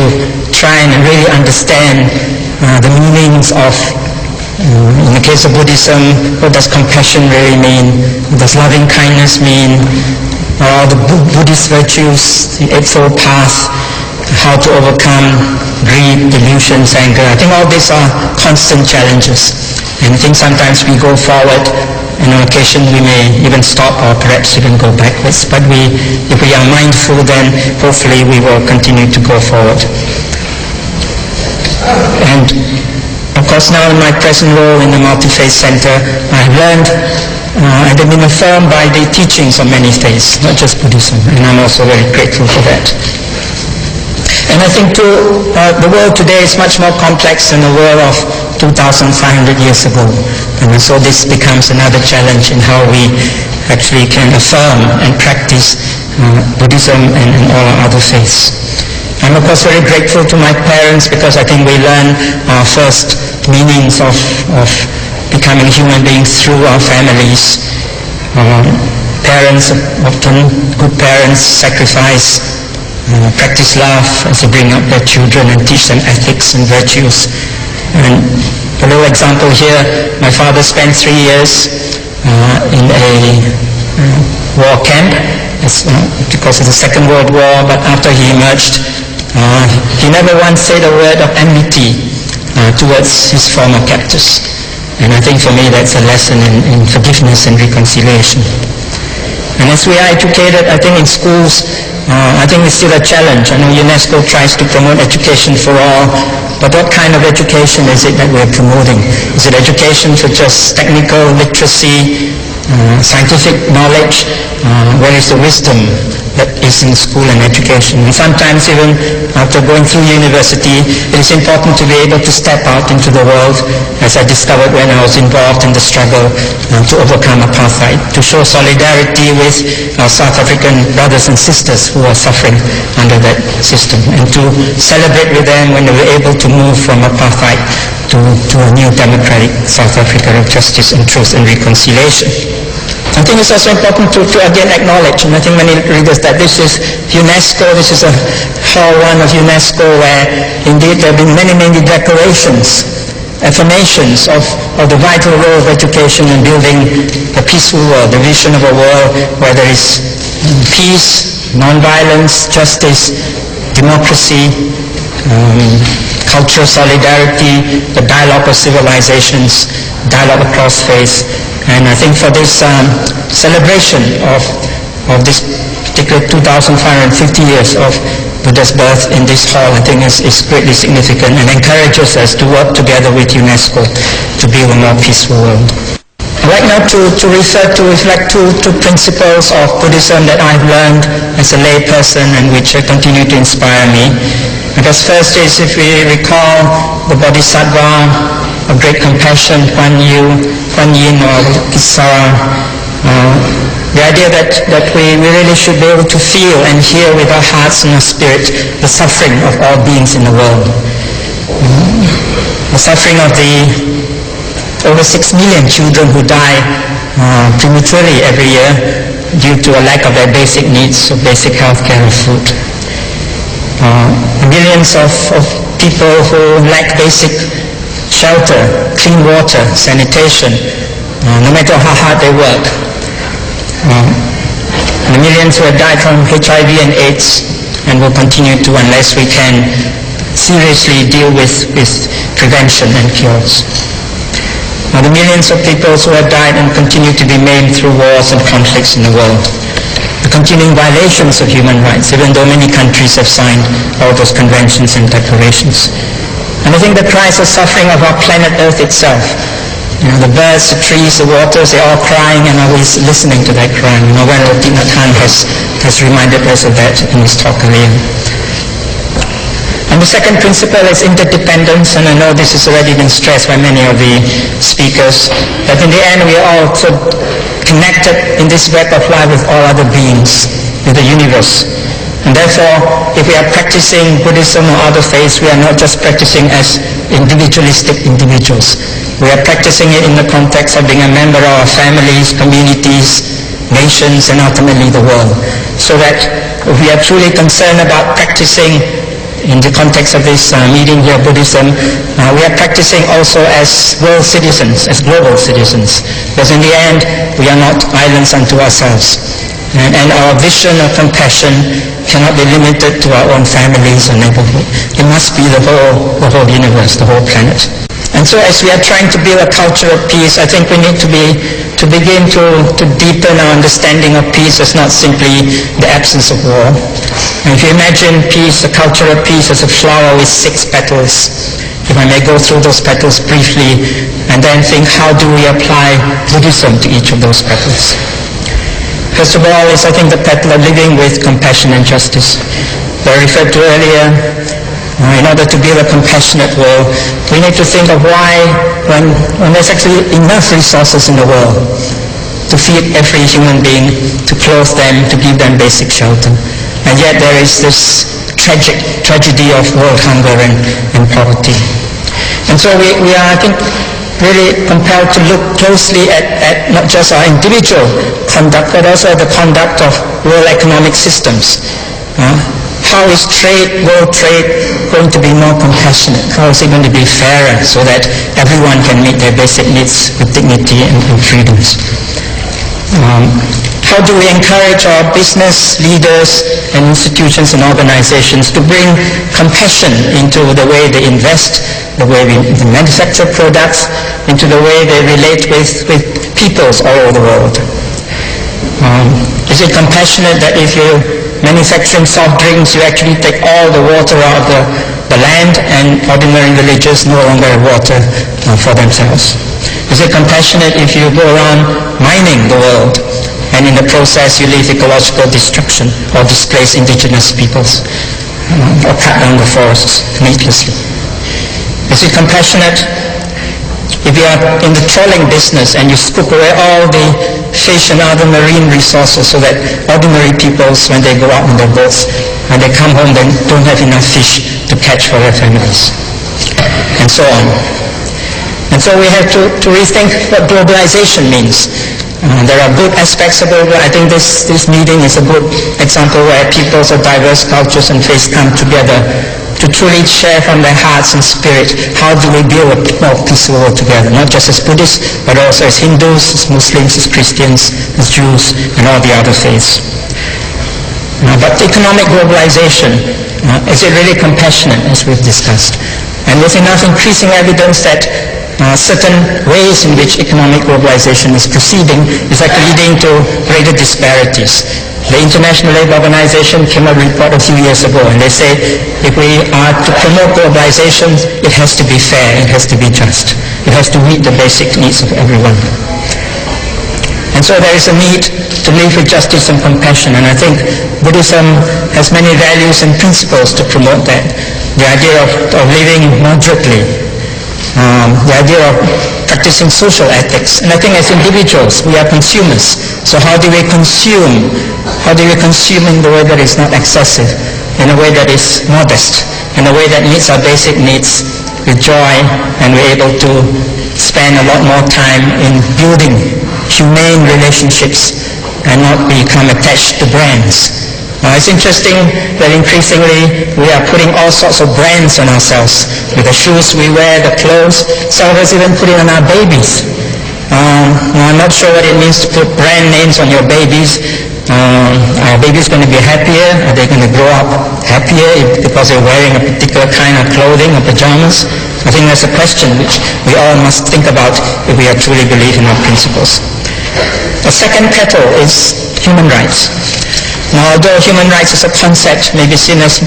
try and really understand the meanings of, in the case of Buddhism, what does compassion really mean? What does loving kindness mean? All the Buddhist virtues, the Eightfold Path, how to overcome greed, delusions, anger. I think all these are constant challenges. And I think sometimes we go forward, and on occasion we may even stop or perhaps even go backwards. But if we are mindful, then hopefully we will continue to go forward. And of course now in my present role in the Multi-Faith Center, I've learned and have been affirmed by the teachings of many faiths, not just Buddhism, and I'm also very grateful for that. And I think too, the world today is much more complex than the world of 2,500 years ago. And so this becomes another challenge in how we actually can affirm and practice Buddhism and all our other faiths. I'm of course very grateful to my parents, because I think we learn our first meanings of becoming human beings through our families. Parents, often good parents, sacrifice, practice love as they bring up their children and teach them ethics and virtues. And a little example here, my father spent 3 years in a war camp because of the Second World War, but after he emerged, he never once said a word of enmity towards his former captors. And I think for me that's a lesson in forgiveness and reconciliation. And as we are educated, I think in schools, I think it's still a challenge. I know UNESCO tries to promote education for all, but what kind of education is it that we're promoting? Is it education for just technical literacy, scientific knowledge? Where is the wisdom that is in school and education? And sometimes even after going through university, it is important to be able to step out into the world, as I discovered when I was involved in the struggle to overcome apartheid, to show solidarity with our South African brothers and sisters who are suffering under that system, and to celebrate with them when they were able to move from apartheid to a new democratic South Africa of justice and truth and reconciliation. I think it's also important to again acknowledge, and I think many readers, that this is UNESCO, this is a hall one of UNESCO where indeed there have been many, many declarations, affirmations of the vital role of education in building a peaceful world, the vision of a world where there is peace, non-violence, justice, democracy, cultural solidarity, the dialogue of civilizations, dialogue across faiths. And I think for this celebration of this particularly 2,550 years of Buddha's birth in this hall, I think is greatly significant and encourages us to work together with UNESCO to build a more peaceful world. I'd like now to reflect two principles of Buddhism that I've learned as a lay person and which continue to inspire me. I guess first is, if we recall the Bodhisattva of great compassion, Kuan Yin or Kisara, the idea that we really should be able to feel and hear with our hearts and our spirit the suffering of all beings in the world. The suffering of the over 6 million children who die prematurely every year due to a lack of their basic needs of basic health care and food. Millions of people who lack basic shelter, clean water, sanitation, no matter how hard they work. The millions who have died from HIV and AIDS and will continue to unless we can seriously deal with prevention and cures. The millions of people who have died and continue to be maimed through wars and conflicts in the world. The continuing violations of human rights, even though many countries have signed all those conventions and declarations. And I think the cries of suffering of our planet Earth itself. The birds, the trees, the waters, they're all crying, and always listening to that crying. Venerable Thich Nhat Hanh has reminded us of that in his talk earlier. And the second principle is interdependence, and I know this has already been stressed by many of the speakers, that in the end we are all so connected in this web of life with all other beings, with the universe. And therefore, if we are practicing Buddhism or other faiths, we are not just practicing as individualistic individuals. We are practicing it in the context of being a member of our families, communities, nations, and ultimately the world. So that if we are truly concerned about practicing in the context of this meeting here, Buddhism, we are practicing also as world citizens, as global citizens. Because in the end, we are not islands unto ourselves. And our vision of compassion cannot be limited to our own families or neighborhood. It must be the whole universe, the whole planet. And so as we are trying to build a culture of peace, I think we need to begin to deepen our understanding of peace as not simply the absence of war. And if you imagine peace, the culture of peace, as a flower with 6 petals, if I may go through those petals briefly, and then think, how do we apply Buddhism to each of those petals? First of all is, I think, the petal of living with compassion and justice. That I referred to earlier. In order to build a compassionate world, we need to think of why, when there's actually enough resources in the world to feed every human being, to clothe them, to give them basic shelter, and yet there is this tragedy of world hunger and poverty. And so we are, I think, really compelled to look closely at not just our individual conduct, but also the conduct of world economic systems. How is world trade, going to be more compassionate? How is it going to be fairer so that everyone can meet their basic needs with dignity and freedoms? How do we encourage our business leaders and institutions and organizations to bring compassion into the way they invest, the way they manufacture products, into the way they relate with peoples all over the world? Is it compassionate that if you manufacturing soft drinks, you actually take all the water out of the land, and ordinary villagers no longer have water for themselves? Is it compassionate if you go around mining the world, and in the process you leave ecological destruction or displace indigenous peoples, or cut down the forests needlessly? Is it compassionate if you are in the trawling business and you scoop away all the fish and other marine resources so that ordinary peoples, when they go out on their boats, when they come home, they don't have enough fish to catch for their families, and so on. And so we have to rethink what globalization means. There are good aspects of it. I think this meeting is a good example where peoples of diverse cultures and faiths come together to truly share from their hearts and spirit, how do we build a more peaceful world together, not just as Buddhists, but also as Hindus, as Muslims, as Christians, as Jews, and all the other faiths. But economic globalization, is it really compassionate, as we've discussed? And with enough increasing evidence that certain ways in which economic globalization is proceeding is actually leading to greater disparities. The International Labour Organization came out with a report a few years ago, and they say if we are to promote globalization, it has to be fair, it has to be just. It has to meet the basic needs of everyone. And so there is a need to live with justice and compassion, and I think Buddhism has many values and principles to promote that. The idea of living moderately, the idea of practicing social ethics. And I think as individuals, we are consumers. So how do we consume? How do we consume in the way that is not excessive, in a way that is modest, in a way that meets our basic needs with joy, and we're able to spend a lot more time in building humane relationships and not become attached to brands. It's interesting that increasingly we are putting all sorts of brands on ourselves. With the shoes we wear, the clothes, some of us even put it on our babies. I'm not sure what it means to put brand names on your babies. Are babies going to be happier? Are they going to grow up happier because they're wearing a particular kind of clothing or pajamas? I think that's a question which we all must think about if we are truly believe in our principles. The second petal is human rights. Now, although human rights as a concept may be seen as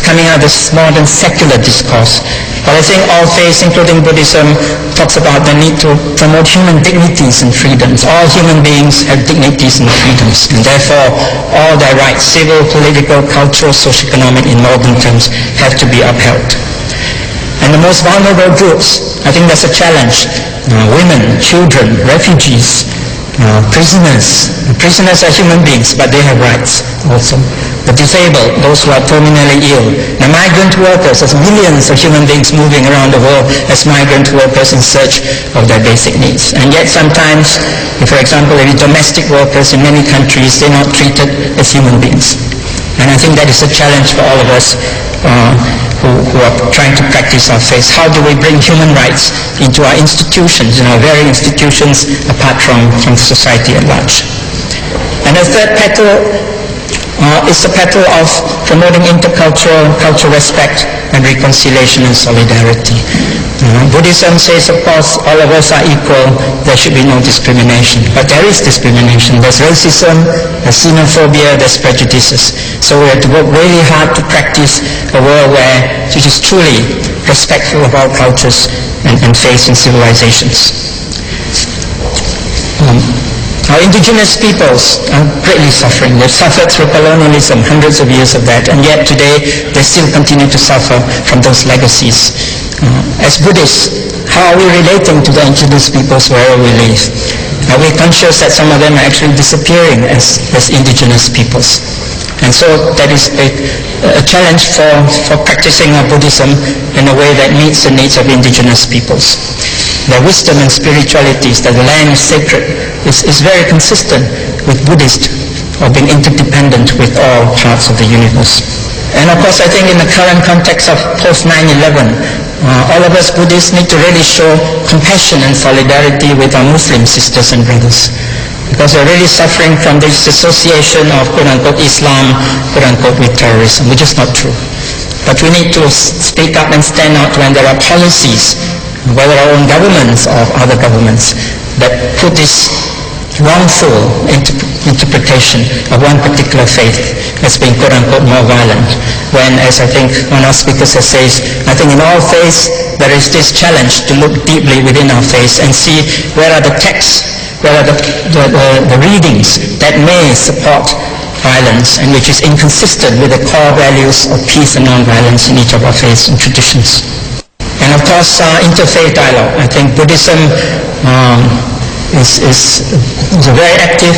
coming out of this modern secular discourse, but I think all faiths, including Buddhism, talks about the need to promote human dignities and freedoms. All human beings have dignities and freedoms, and therefore all their rights, civil, political, cultural, socio-economic in modern terms, have to be upheld. And the most vulnerable groups, I think that's a challenge. Women, children, refugees, prisoners. Prisoners are human beings, but they have rights also. The disabled, those who are terminally ill. The migrant workers, there's millions of human beings moving around the world as migrant workers in search of their basic needs. And yet sometimes, for example, if domestic workers in many countries, they're not treated as human beings. And I think that is a challenge for all of us who are trying to practice our faith. How do we bring human rights into our institutions, in our very institutions, apart from society at large? And the third petal is the petal of promoting intercultural and cultural respect and reconciliation and solidarity. Buddhism says, of course, all of us are equal, there should be no discrimination. But there is discrimination. There's racism, there's xenophobia, there's prejudices. So we have to work really hard to practice a world which is truly respectful of all cultures and faiths and civilizations. Our indigenous peoples are greatly suffering. They've suffered through colonialism, hundreds of years of that, and yet today they still continue to suffer from those legacies. As Buddhists, how are we relating to the indigenous peoples wherever we live? Are we conscious that some of them are actually disappearing as indigenous peoples? And so that is a challenge for practicing our Buddhism in a way that meets the needs of indigenous peoples. Their wisdom and spiritualities, that the land is sacred, is very consistent with Buddhist, or being interdependent with all parts of the universe. And of course, I think in the current context of post 9/11, all of us Buddhists need to really show compassion and solidarity with our Muslim sisters and brothers, because they're really suffering from this association of quote-unquote Islam, quote-unquote, with terrorism, which is not true. But we need to speak up and stand out when there are policies, whether our own governments or other governments, that put this wrongful interpretation of one particular faith as being quote-unquote more violent, when, as I think one of our speakers has said, I think in all faiths there is this challenge to look deeply within our faith and see where are the texts, where are the readings that may support violence and which is inconsistent with the core values of peace and non-violence in each of our faiths and traditions. And of course, interfaith dialogue. I think Buddhism is a very active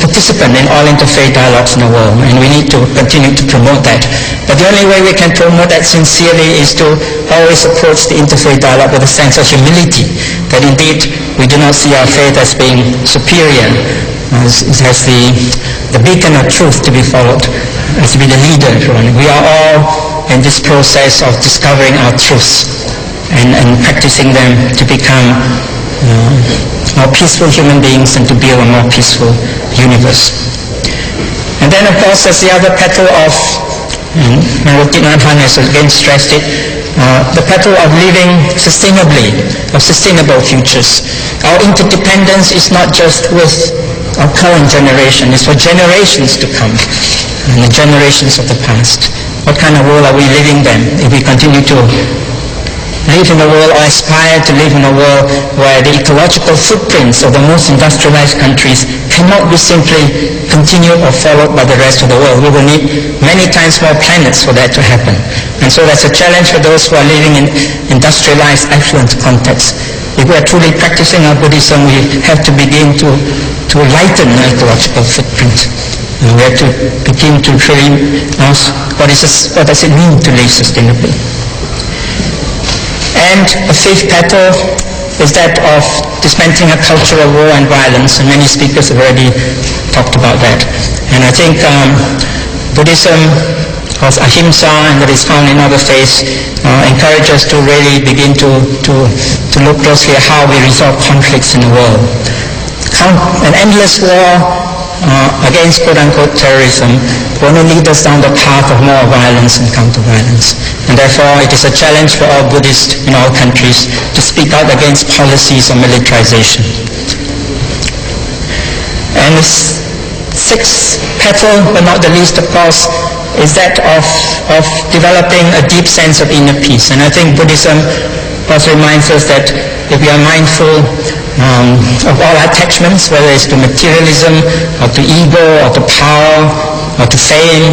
participant in all interfaith dialogues in the world, and we need to continue to promote that. But the only way we can promote that sincerely is to always approach the interfaith dialogue with a sense of humility, that indeed we do not see our faith as being superior, as the beacon of truth to be followed, as to be the leader. We are all in this process of discovering our truths and practicing them to become more peaceful human beings and to build a more peaceful universe. And then of course there's the other petal of, and Thich Nhat Hanh has again stressed it, the petal of living sustainably, of sustainable futures. Our interdependence is not just with our current generation, it's for generations to come, and the generations of the past. What kind of world are we living then if we continue to live in a world or aspire to live in a world where the ecological footprints of the most industrialized countries cannot be simply continued or followed by the rest of the world? We will need many times more planets for that to happen. And so that's a challenge for those who are living in industrialized, affluent contexts. If we are truly practicing our Buddhism, we have to begin to lighten our ecological footprint. And we have to begin to really ask, what does it mean to live sustainably? And a fifth petal is that of dismantling a culture of war and violence, and many speakers have already talked about that. And I think Buddhism of ahimsa, and that is found in other faiths, encourage us to really begin to look closely at how we resolve conflicts in the world. An endless war against quote-unquote terrorism will only lead us down the path of more violence and counter-violence. And therefore it is a challenge for all Buddhists in all countries to speak out against policies of militarization. And the sixth petal, but not the least of course, is that of developing a deep sense of inner peace. And I think Buddhism also reminds us that if we are mindful of all attachments, whether it's to materialism, or to ego, or to power, or to fame,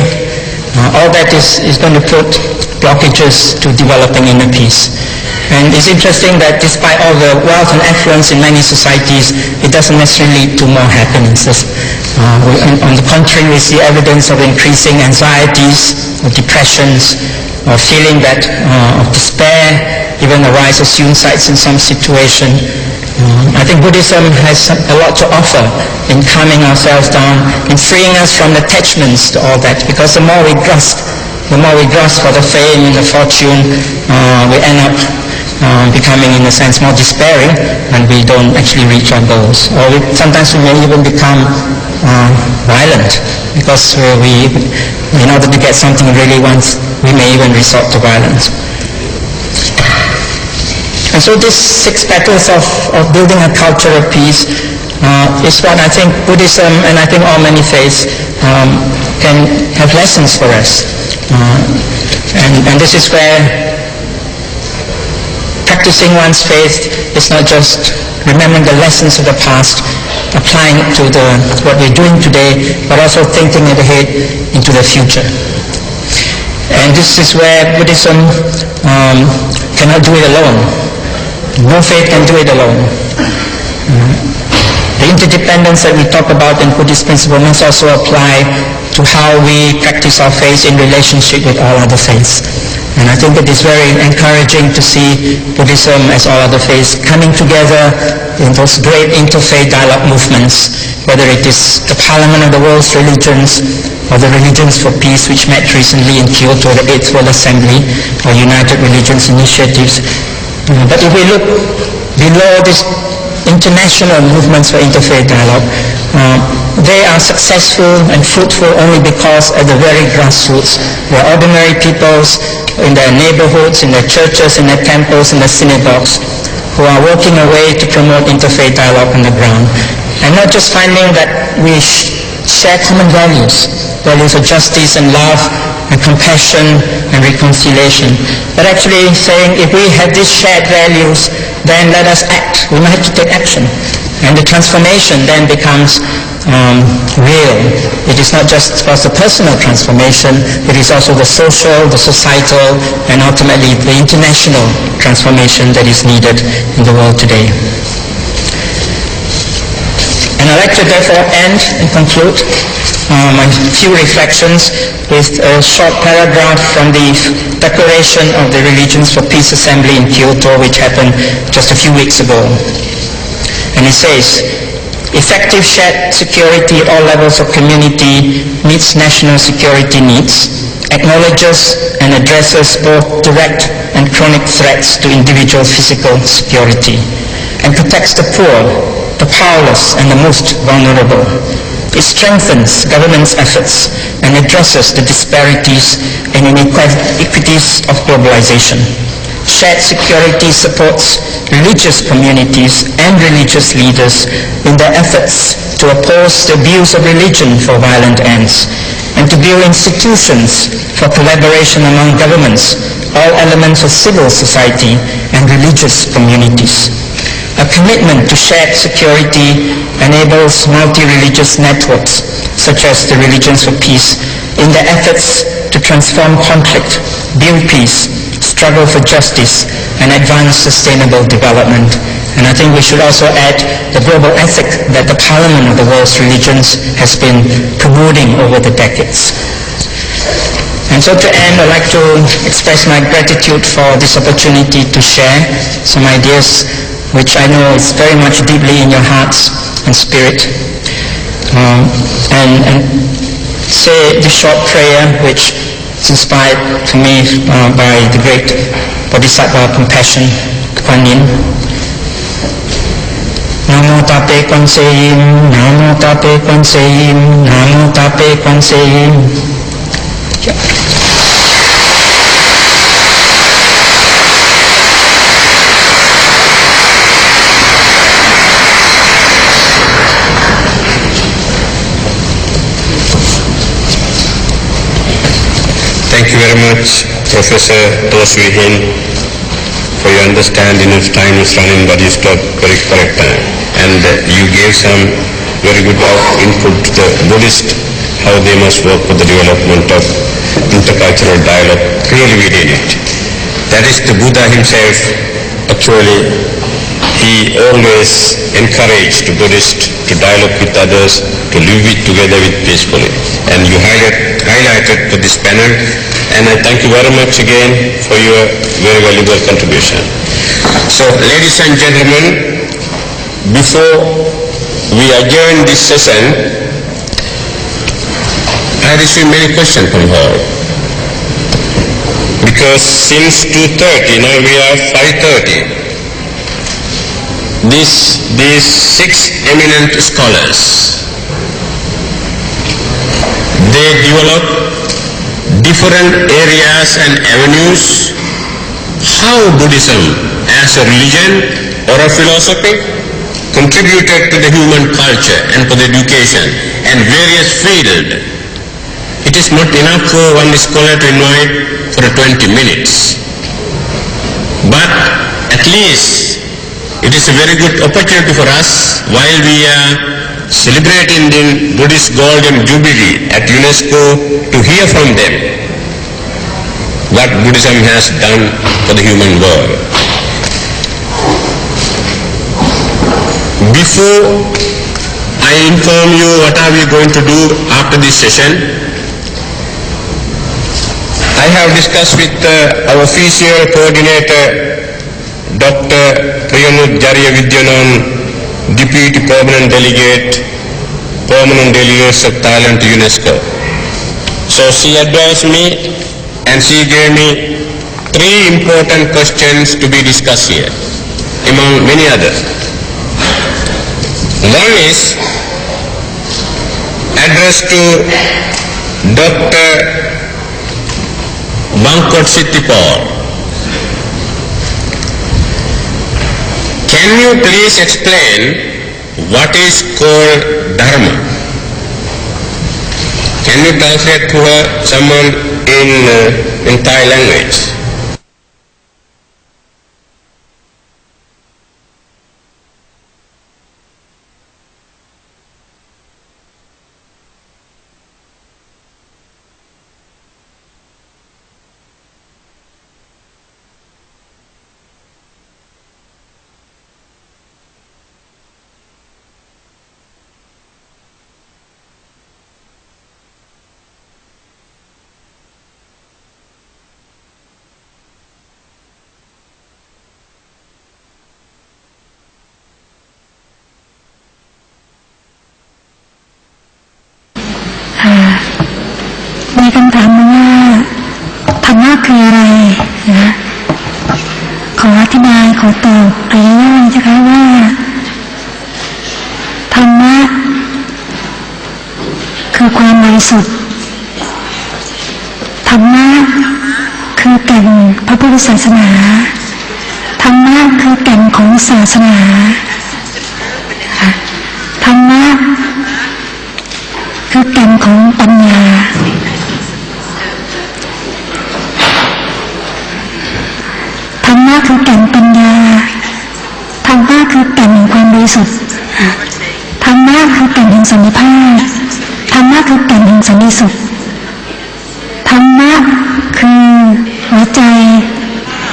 all that is going to put blockages to developing inner peace. And it's interesting that despite all the wealth and affluence in many societies, it doesn't necessarily lead to more happiness. On the contrary, we see evidence of increasing anxieties, of depressions, of feeling that of despair, even arises suicides in some situation. I think Buddhism has a lot to offer in calming ourselves down, in freeing us from attachments to all that, because the more we grasp for the fame and the fortune, we end up becoming, in a sense, more despairing, and we don't actually reach our goals. Or sometimes we may even become violent, because in order to get something we really want, we may even resort to violence. And so these six petals of building a culture of peace is what I think Buddhism, and I think all many faiths, can have lessons for us. And this is where practicing one's faith is not just remembering the lessons of the past, applying it to what we're doing today, but also thinking ahead into the future. And this is where Buddhism cannot do it alone. No faith can do it alone. The interdependence that we talk about in Buddhist principle must also apply to how we practice our faith in relationship with all other faiths. And I think it is very encouraging to see Buddhism, as all other faiths, coming together in those great interfaith dialogue movements, whether it is the Parliament of the World's Religions or the Religions for Peace, which met recently in Kyoto, the 8th World Assembly, or United Religions Initiatives. But if we look below these international movements for interfaith dialogue, they are successful and fruitful only because at the very grassroots, there are ordinary peoples in their neighborhoods, in their churches, in their temples, in their synagogues, who are working away to promote interfaith dialogue on the ground. And not just finding that we share common values of justice and love and compassion and reconciliation, but actually saying, if we have these shared values, then let us act. We might have to take action. And the transformation then becomes real. It is not just about the personal transformation, it is also the social, the societal, and ultimately the international transformation that is needed in the world today. And I'd like to therefore end and conclude my few reflections with a short paragraph from the Declaration of the Religions for Peace Assembly in Kyoto, which happened just a few weeks ago. And it says, effective shared security at all levels of community meets national security needs, acknowledges and addresses both direct and chronic threats to individual physical security, and protects the poor, the powerless, and the most vulnerable. It strengthens government's efforts and addresses the disparities and inequities of globalization. Shared security supports religious communities and religious leaders in their efforts to oppose the abuse of religion for violent ends and to build institutions for collaboration among governments, all elements of civil society and religious communities. A commitment to shared security enables multi-religious networks, such as the Religions for Peace, in their efforts to transform conflict, build peace, struggle for justice, and advance sustainable development. And I think we should also add the global ethic that the Parliament of the World's Religions has been promoting over the decades. And so to end, I'd like to express my gratitude for this opportunity to share some ideas which I know is very much deeply in your hearts and spirit. And say the short prayer which is inspired to me by the great Bodhisattva of Compassion, Kuan Yin. Namo Tape Kwan Se Yin, Namo Tape Kwan Se Yin, Namo Tape Kwan Se Yin. Thank you very much, Professor Toswihin, for your understanding of time is running, but you stopped very correct time. And you gave some very good input to the Buddhists, how they must work for the development of intercultural dialogue. Really we did it. That is the Buddha himself. Actually, he always encouraged Buddhists to dialogue with others, to live it together with peacefully. And you highlighted for this panel, and I thank you very much again for your very valuable contribution. So, ladies and gentlemen, before we adjourn this session, I received many questions from her. Because since 2:30, now we are 5:30. These 6 eminent scholars, they develop different areas and avenues how Buddhism as a religion or a philosophy contributed to the human culture and for the education and various fields. It is not enough for one scholar to invite for 20 minutes. But at least it is a very good opportunity for us while we are celebrating the Buddhist Golden Jubilee at UNESCO to hear from them what Buddhism has done for the human world. Before I inform you what are we going to do after this session, I have discussed with our official coordinator, Dr. Priyanut Jariya Vidyanan, Deputy Permanent Delegate of Thailand to UNESCO. So she advised me and she gave me 3 important questions to be discussed here, among many others. One is addressed to Dr. Bangkot Sittipal. Can you please explain what is called Dharma? Can you translate to her someone in Thai language?มีคำถามมาว่าธรรมะคืออะไรนะขออธิบายขอตอบอะไรย่อยๆนะคะว่าธรรมะ คือความบริสุทธิ์ธรรมะคือแก่นพระพุทธศาสนาธรรมะคือแก่นของศาสนาธรรมะคือแก่นของปัญญาธรรมะคือแก่นปัญญาธรรมะคือแก่นแห่งความบริสุทธิ์ธรรมะคือแก่นแห่งสันติภาพธรรมะคือแก่นแห่งสันติสุขธรรมะคือหัวใจ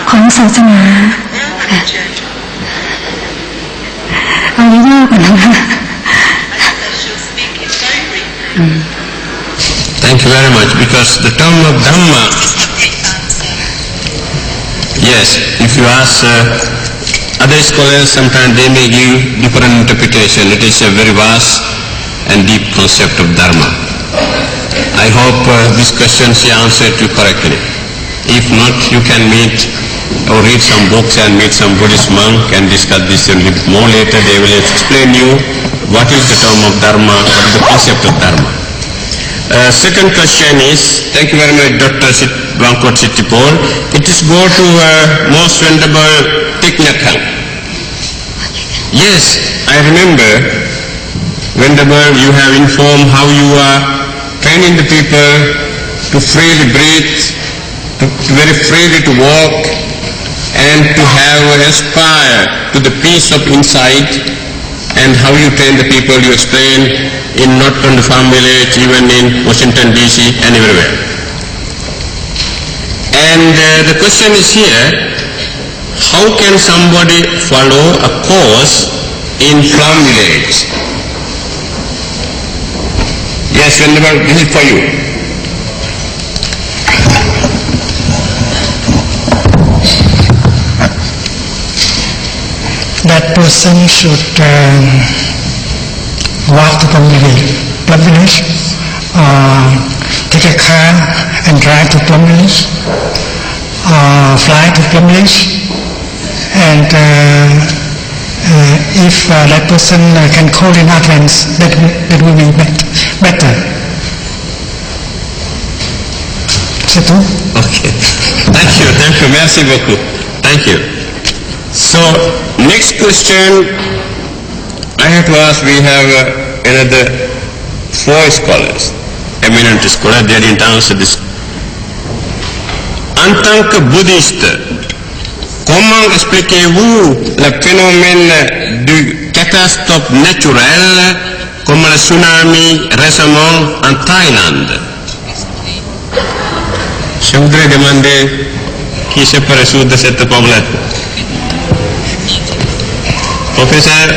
ของศาสนาเอาย่อๆก่อนนะคะ Thank you very much, because the term of Dhamma, yes, if you ask other scholars, sometimes they may give different interpretation. It is a very vast and deep concept of Dharma. I hope this question she answered you correctly. If not, you can meet or read some books and meet some Buddhist monk and discuss this a little more later. They will explain you what is the term of Dharma, what is the concept of Dharma. Second question is, thank you very much Dr. Bangkot Sittipol. It is go to Most Venerable Thich Nhat Hanh. Yes, I remember, Venerable, you have informed how you are training the people to freely breathe, to very freely to walk, and to have aspire to the peace of inside, and how you train the people, you explain in not only farm village, even in Washington DC and everywhere. And the question is here, how can somebody follow a course in farm village? Yes, Venerable, this is for you. That person should walk to Plum Village, take a car and drive to Plum Village, fly to Plum Village, and if that person can call in advance, that will be better. C'est tout? Okay. Thank you, merci beaucoup. Thank you. So, next question I have to ask, we have another 4 scholars, eminent scholars, they didn't answer this. En tant que bouddhiste, comment expliquez-vous le phénomène du catastrophe naturelle comme le tsunami récemment en Thaïlande? Je voudrais demander qui se peut résoudre cette problème. Professeur,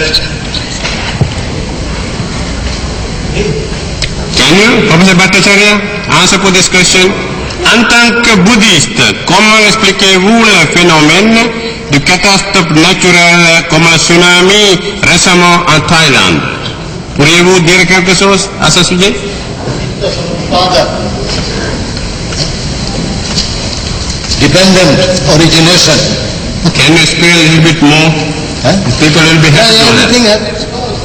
can you, Professor Bhattacharya, answer for this question? En tant que bouddhiste, comment expliquez-vous le phénomène du catastrophe naturelle comme le tsunami récemment en Thaïlande? Pourriez-vous dire quelque chose à ce sujet? Dependent origination. Can you explain a little bit more? People will be happy to know that. Everything has its cause.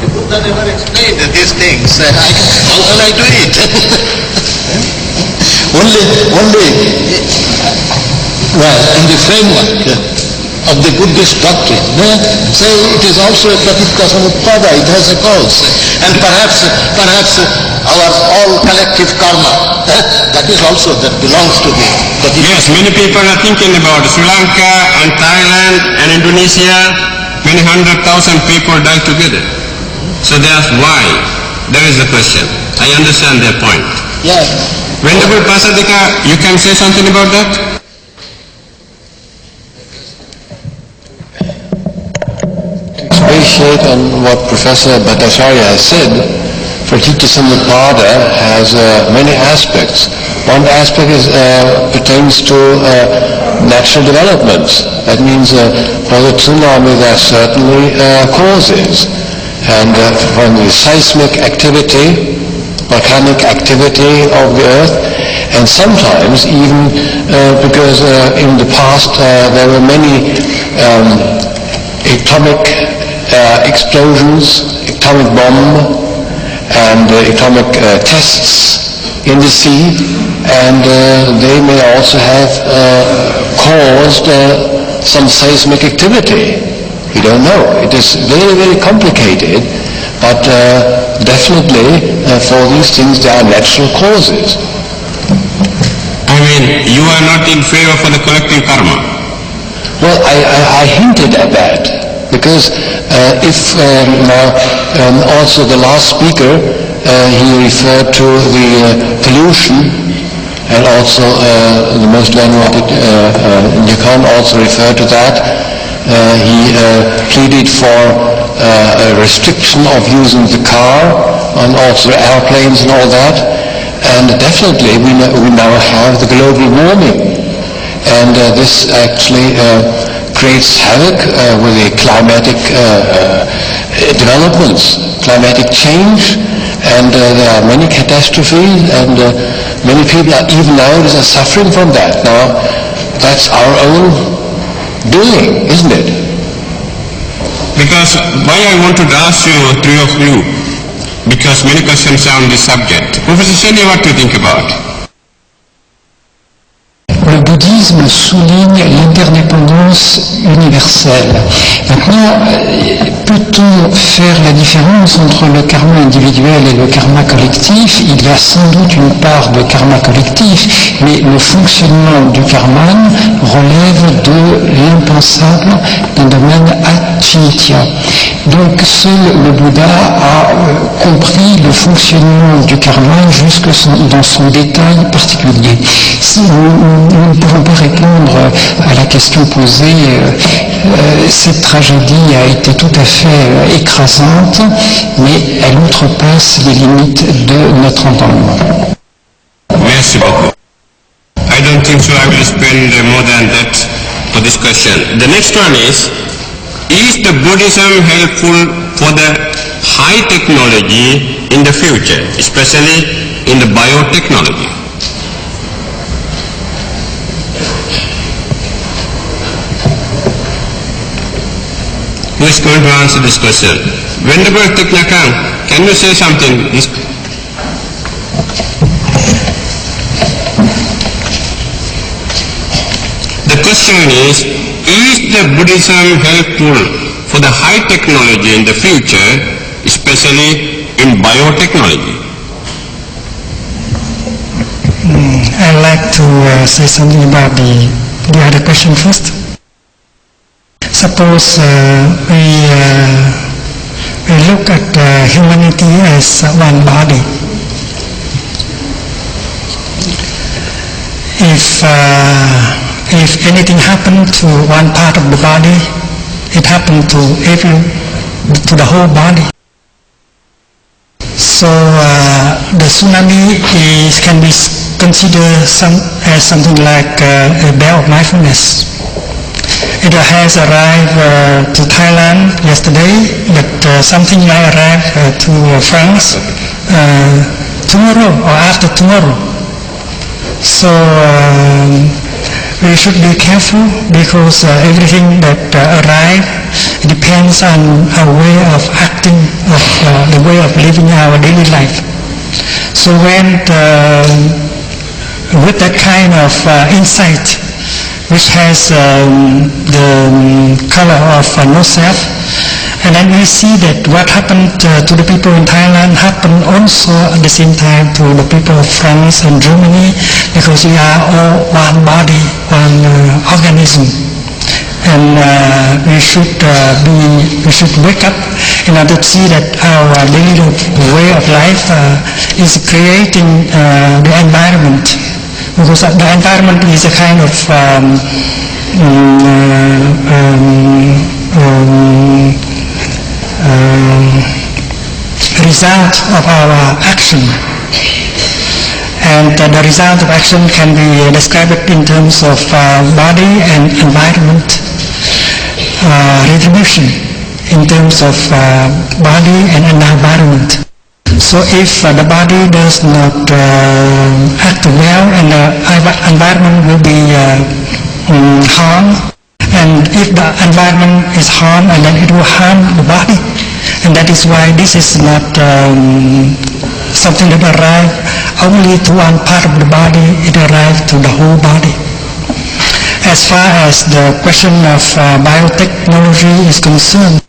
The Buddha never explained these things. How can I do it? only, well, in the framework of the Buddhist doctrine, say it is also a pratītya samutpada, it has a cause. And perhaps our all collective karma, that is also, that belongs to the pratītya. Yes, many people are thinking about Sri Lanka and Thailand and Indonesia. Many 100,000 people die together. So that's why there is a question. I understand their point. Yeah. Venerable Pasadika, you can say something about that? Appreciate on what Professor Bhattacharya has said, Pratītya Samutpada has many aspects. One aspect pertains to natural developments. That means for the tsunami there are certainly causes. And from the seismic activity, volcanic activity of the earth, and sometimes even because in the past there were many atomic explosions, atomic bomb, and atomic tests in the sea, and they may also have caused some seismic activity. We don't know. It is very, very complicated, but definitely for these things there are natural causes. I mean, you are not in favor for the collective karma. Well, I hinted at that, because if also the last speaker, he referred to the pollution, and also the most venerated Nyakan also referred to that. He pleaded for a restriction of using the car and also airplanes and all that. And definitely we now have the global warming. And this actually creates havoc with the climatic developments, climatic change, and there are many catastrophes, and many people are even nowadays are suffering from that. Now, that's our own doing, isn't it? Because why I wanted to ask you, three of you, because many questions are on this subject. Professor Seni, what do you think about? Le bouddhisme souligne l'interdépendance universelle. Maintenant, peut-on faire la différence entre le karma individuel et le karma collectif? Il y a sans doute une part de karma collectif, mais le fonctionnement du karma relève de l'impensable d'un domaine achintya. Donc seul le Bouddha a compris le fonctionnement du karma jusque dans son détail particulier. Nous ne pouvons pas répondre à la question posée. Cette tragédie a été tout à fait écrasante, mais elle outrepasse les limites de notre entendement. Merci beaucoup. I don't think so I will spend more than that for this question. The next one is the Buddhism helpful for the high technology in the future, especially in the biotechnology? Who is going to answer this question? Venerable Thich Nhat Hanh, can you say something? The question is the Buddhism helpful for the high technology in the future, especially in biotechnology? I'd like to say something about the other question first. Suppose we look at humanity as one body. If anything happened to one part of the body, it happened to the whole body. So the tsunami can be considered as something like a bell of mindfulness. It has arrived to Thailand yesterday, but something might arrive to France tomorrow or after tomorrow. So we should be careful, because everything that arrives depends on our way of acting, of the way of living our daily life. So when with that kind of insight, which has the color of no self, and then we see that what happened to the people in Thailand happened also at the same time to the people of France and Germany, because we are all one body, one organism, and we should wake up in order to see that our daily way of life is creating the environment. Because the environment is a kind of result of our action, and the result of action can be described in terms of body and environment, retribution in terms of body and environment. So if the body does not act well, and the environment will be harmed, and if the environment is harmed, and then it will harm the body, And that is why this is not something that arrives only to one part of the body, it arrives to the whole body. As far as the question of biotechnology is concerned,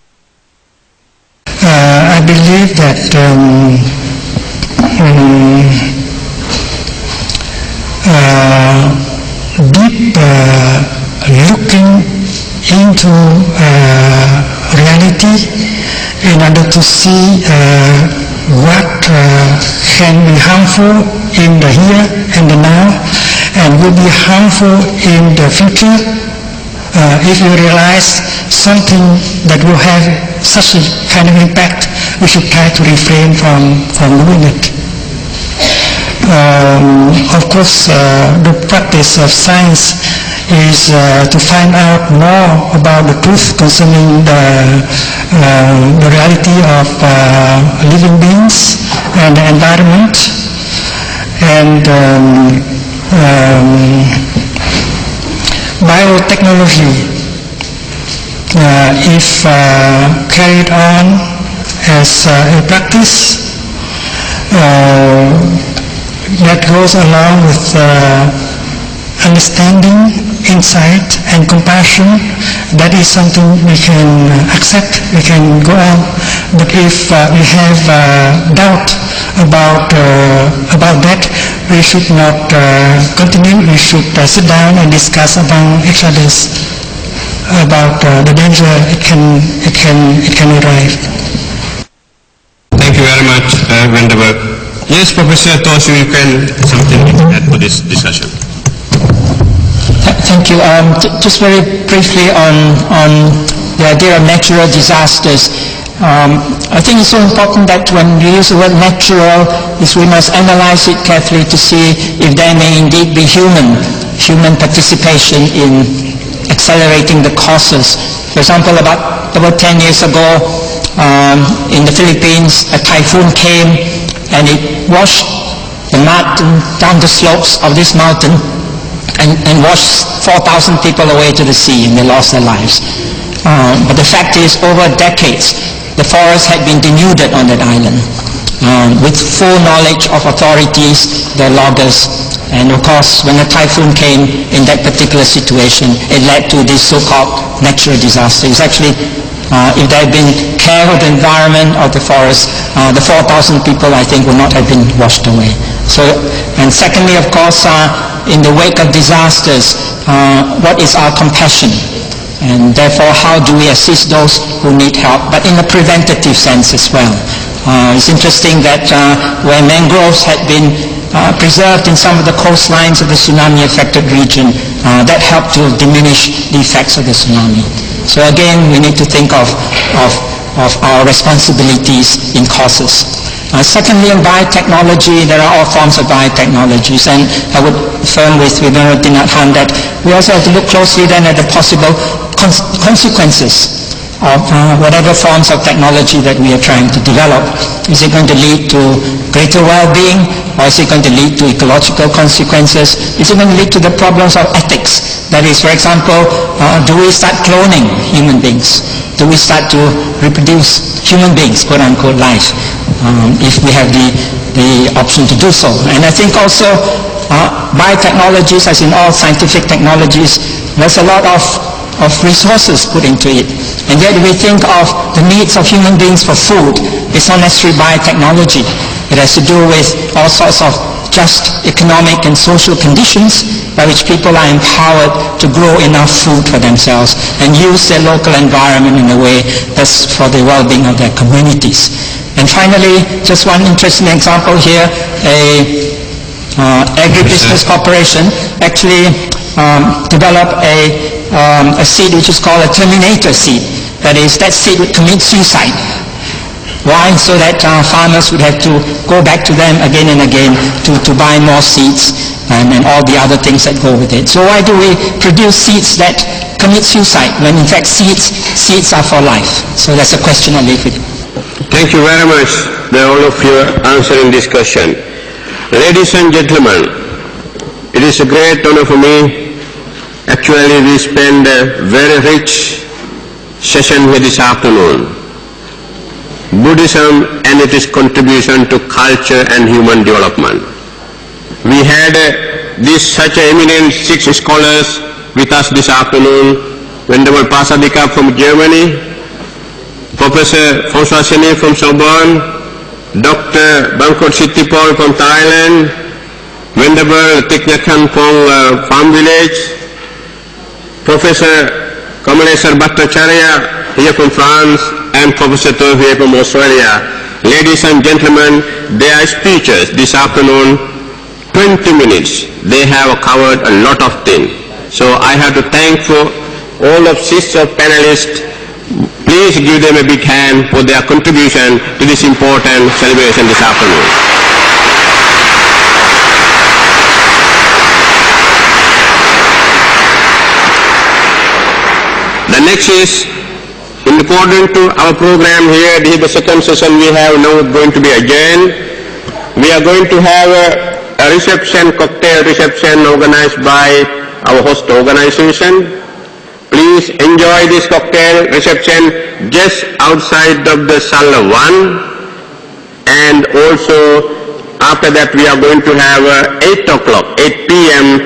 I believe that deep looking into reality in order to see what can be harmful in the here and the now and will be harmful in the future. If you realize something that will have such a kind of impact, we should try to refrain from doing it. Of course, the practice of science is to find out more about the truth concerning the reality of living beings and the environment. And biotechnology, if carried on as a practice, that goes along with understanding, insight, and compassion, that is something we can accept, we can go on. But if we have doubt about that, we should not continue. We should sit down and discuss among each other about the danger it can arrive. Thank you very much, Vanderberg. Yes, Professor Tosu, you can something add to this discussion. Thank you. Just very briefly on the idea of natural disasters. I think it's so important that when we use the word natural, we must analyze it carefully to see if there may indeed be human participation in accelerating the causes. For example, about 10 years ago, in the Philippines, a typhoon came and it washed the mountain down the slopes of this mountain and washed 4,000 people away to the sea, and they lost their lives. But the fact is, over decades, the forest had been denuded on that island, with full knowledge of authorities, the loggers, and of course, when a typhoon came in that particular situation, it led to this so-called natural disaster. It's actually, if there had been care of the environment of the forest, the 4,000 people, I think, would not have been washed away. So, and secondly, of course, in the wake of disasters, what is our compassion? And therefore, how do we assist those who need help, but in a preventative sense as well? It's interesting that where mangroves had been preserved in some of the coastlines of the tsunami-affected region, that helped to diminish the effects of the tsunami. So again, we need to think of our responsibilities in causes. Secondly, in biotechnology, there are all forms of biotechnologies, and I would affirm with Venerable Thich Nhat Hanh that we also have to look closely then at the possible consequences of whatever forms of technology that we are trying to develop. Is it going to lead to greater well-being, or is it going to lead to ecological consequences? Is it going to lead to the problems of ethics? That is, for example, do we start cloning human beings? Do we start to reproduce human beings, quote-unquote, life, if we have the option to do so? And I think also biotechnologies, as in all scientific technologies, there's a lot of resources put into it. And yet we think of the needs of human beings for food. It's not necessarily biotechnology. It has to do with all sorts of just economic and social conditions by which people are empowered to grow enough food for themselves and use their local environment in a way that's for the well-being of their communities. And finally, just one interesting example here, a agribusiness corporation actually developed a seed which is called a terminator seed. That is, that seed would commit suicide. Why? So that farmers would have to go back to them again and again to buy more seeds and all the other things that go with it. So why do we produce seeds that commit suicide when in fact seeds are for life? So that's a question I'll leave with you. Thank you very much, all of you answering this question. Ladies and gentlemen, it is a great honor for me. Actually, we spent a very rich session here this afternoon. Buddhism and its contribution to culture and human development. We had such eminent 6 scholars with us this afternoon. Venerable Pasadika from Germany, Professor François Sene from Sorbonne, Dr. Bangkot Sitipol from Thailand, Venerable Thich Nhat Hanh from Farm Village, Professor Kamaleswar Bhattacharya here from France, and Professor Tovey from Australia. Ladies and gentlemen, their speeches this afternoon, 20 minutes, they have covered a lot of things. So I have to thank for all of 6 panelists. Please give them a big hand for their contribution to this important celebration this afternoon. The next is, in accordance to our program here, this is the second session we have now going to be adjourned. We are going to have a reception, cocktail reception organized by our host organization. Please enjoy this cocktail reception just outside of the Sala 1. And also, after that we are going to have 8 p.m.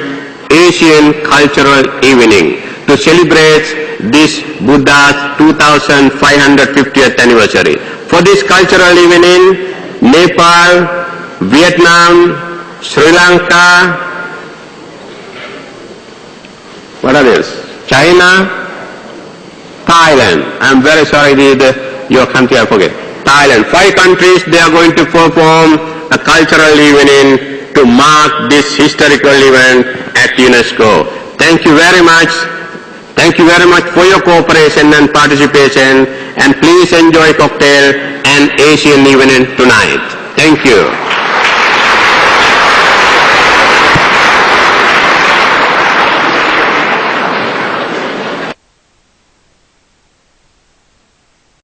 Asian Cultural Evening to celebrate this Buddha's 2550th anniversary. For this cultural evening, Nepal, Vietnam, Sri Lanka, what are these? China, Thailand. I'm very sorry, your country I forget. Thailand. 5 countries, they are going to perform a cultural evening to mark this historical event at UNESCO. Thank you very much. Thank you very much for your cooperation and participation, and please enjoy cocktail and Asian evening tonight. Thank you.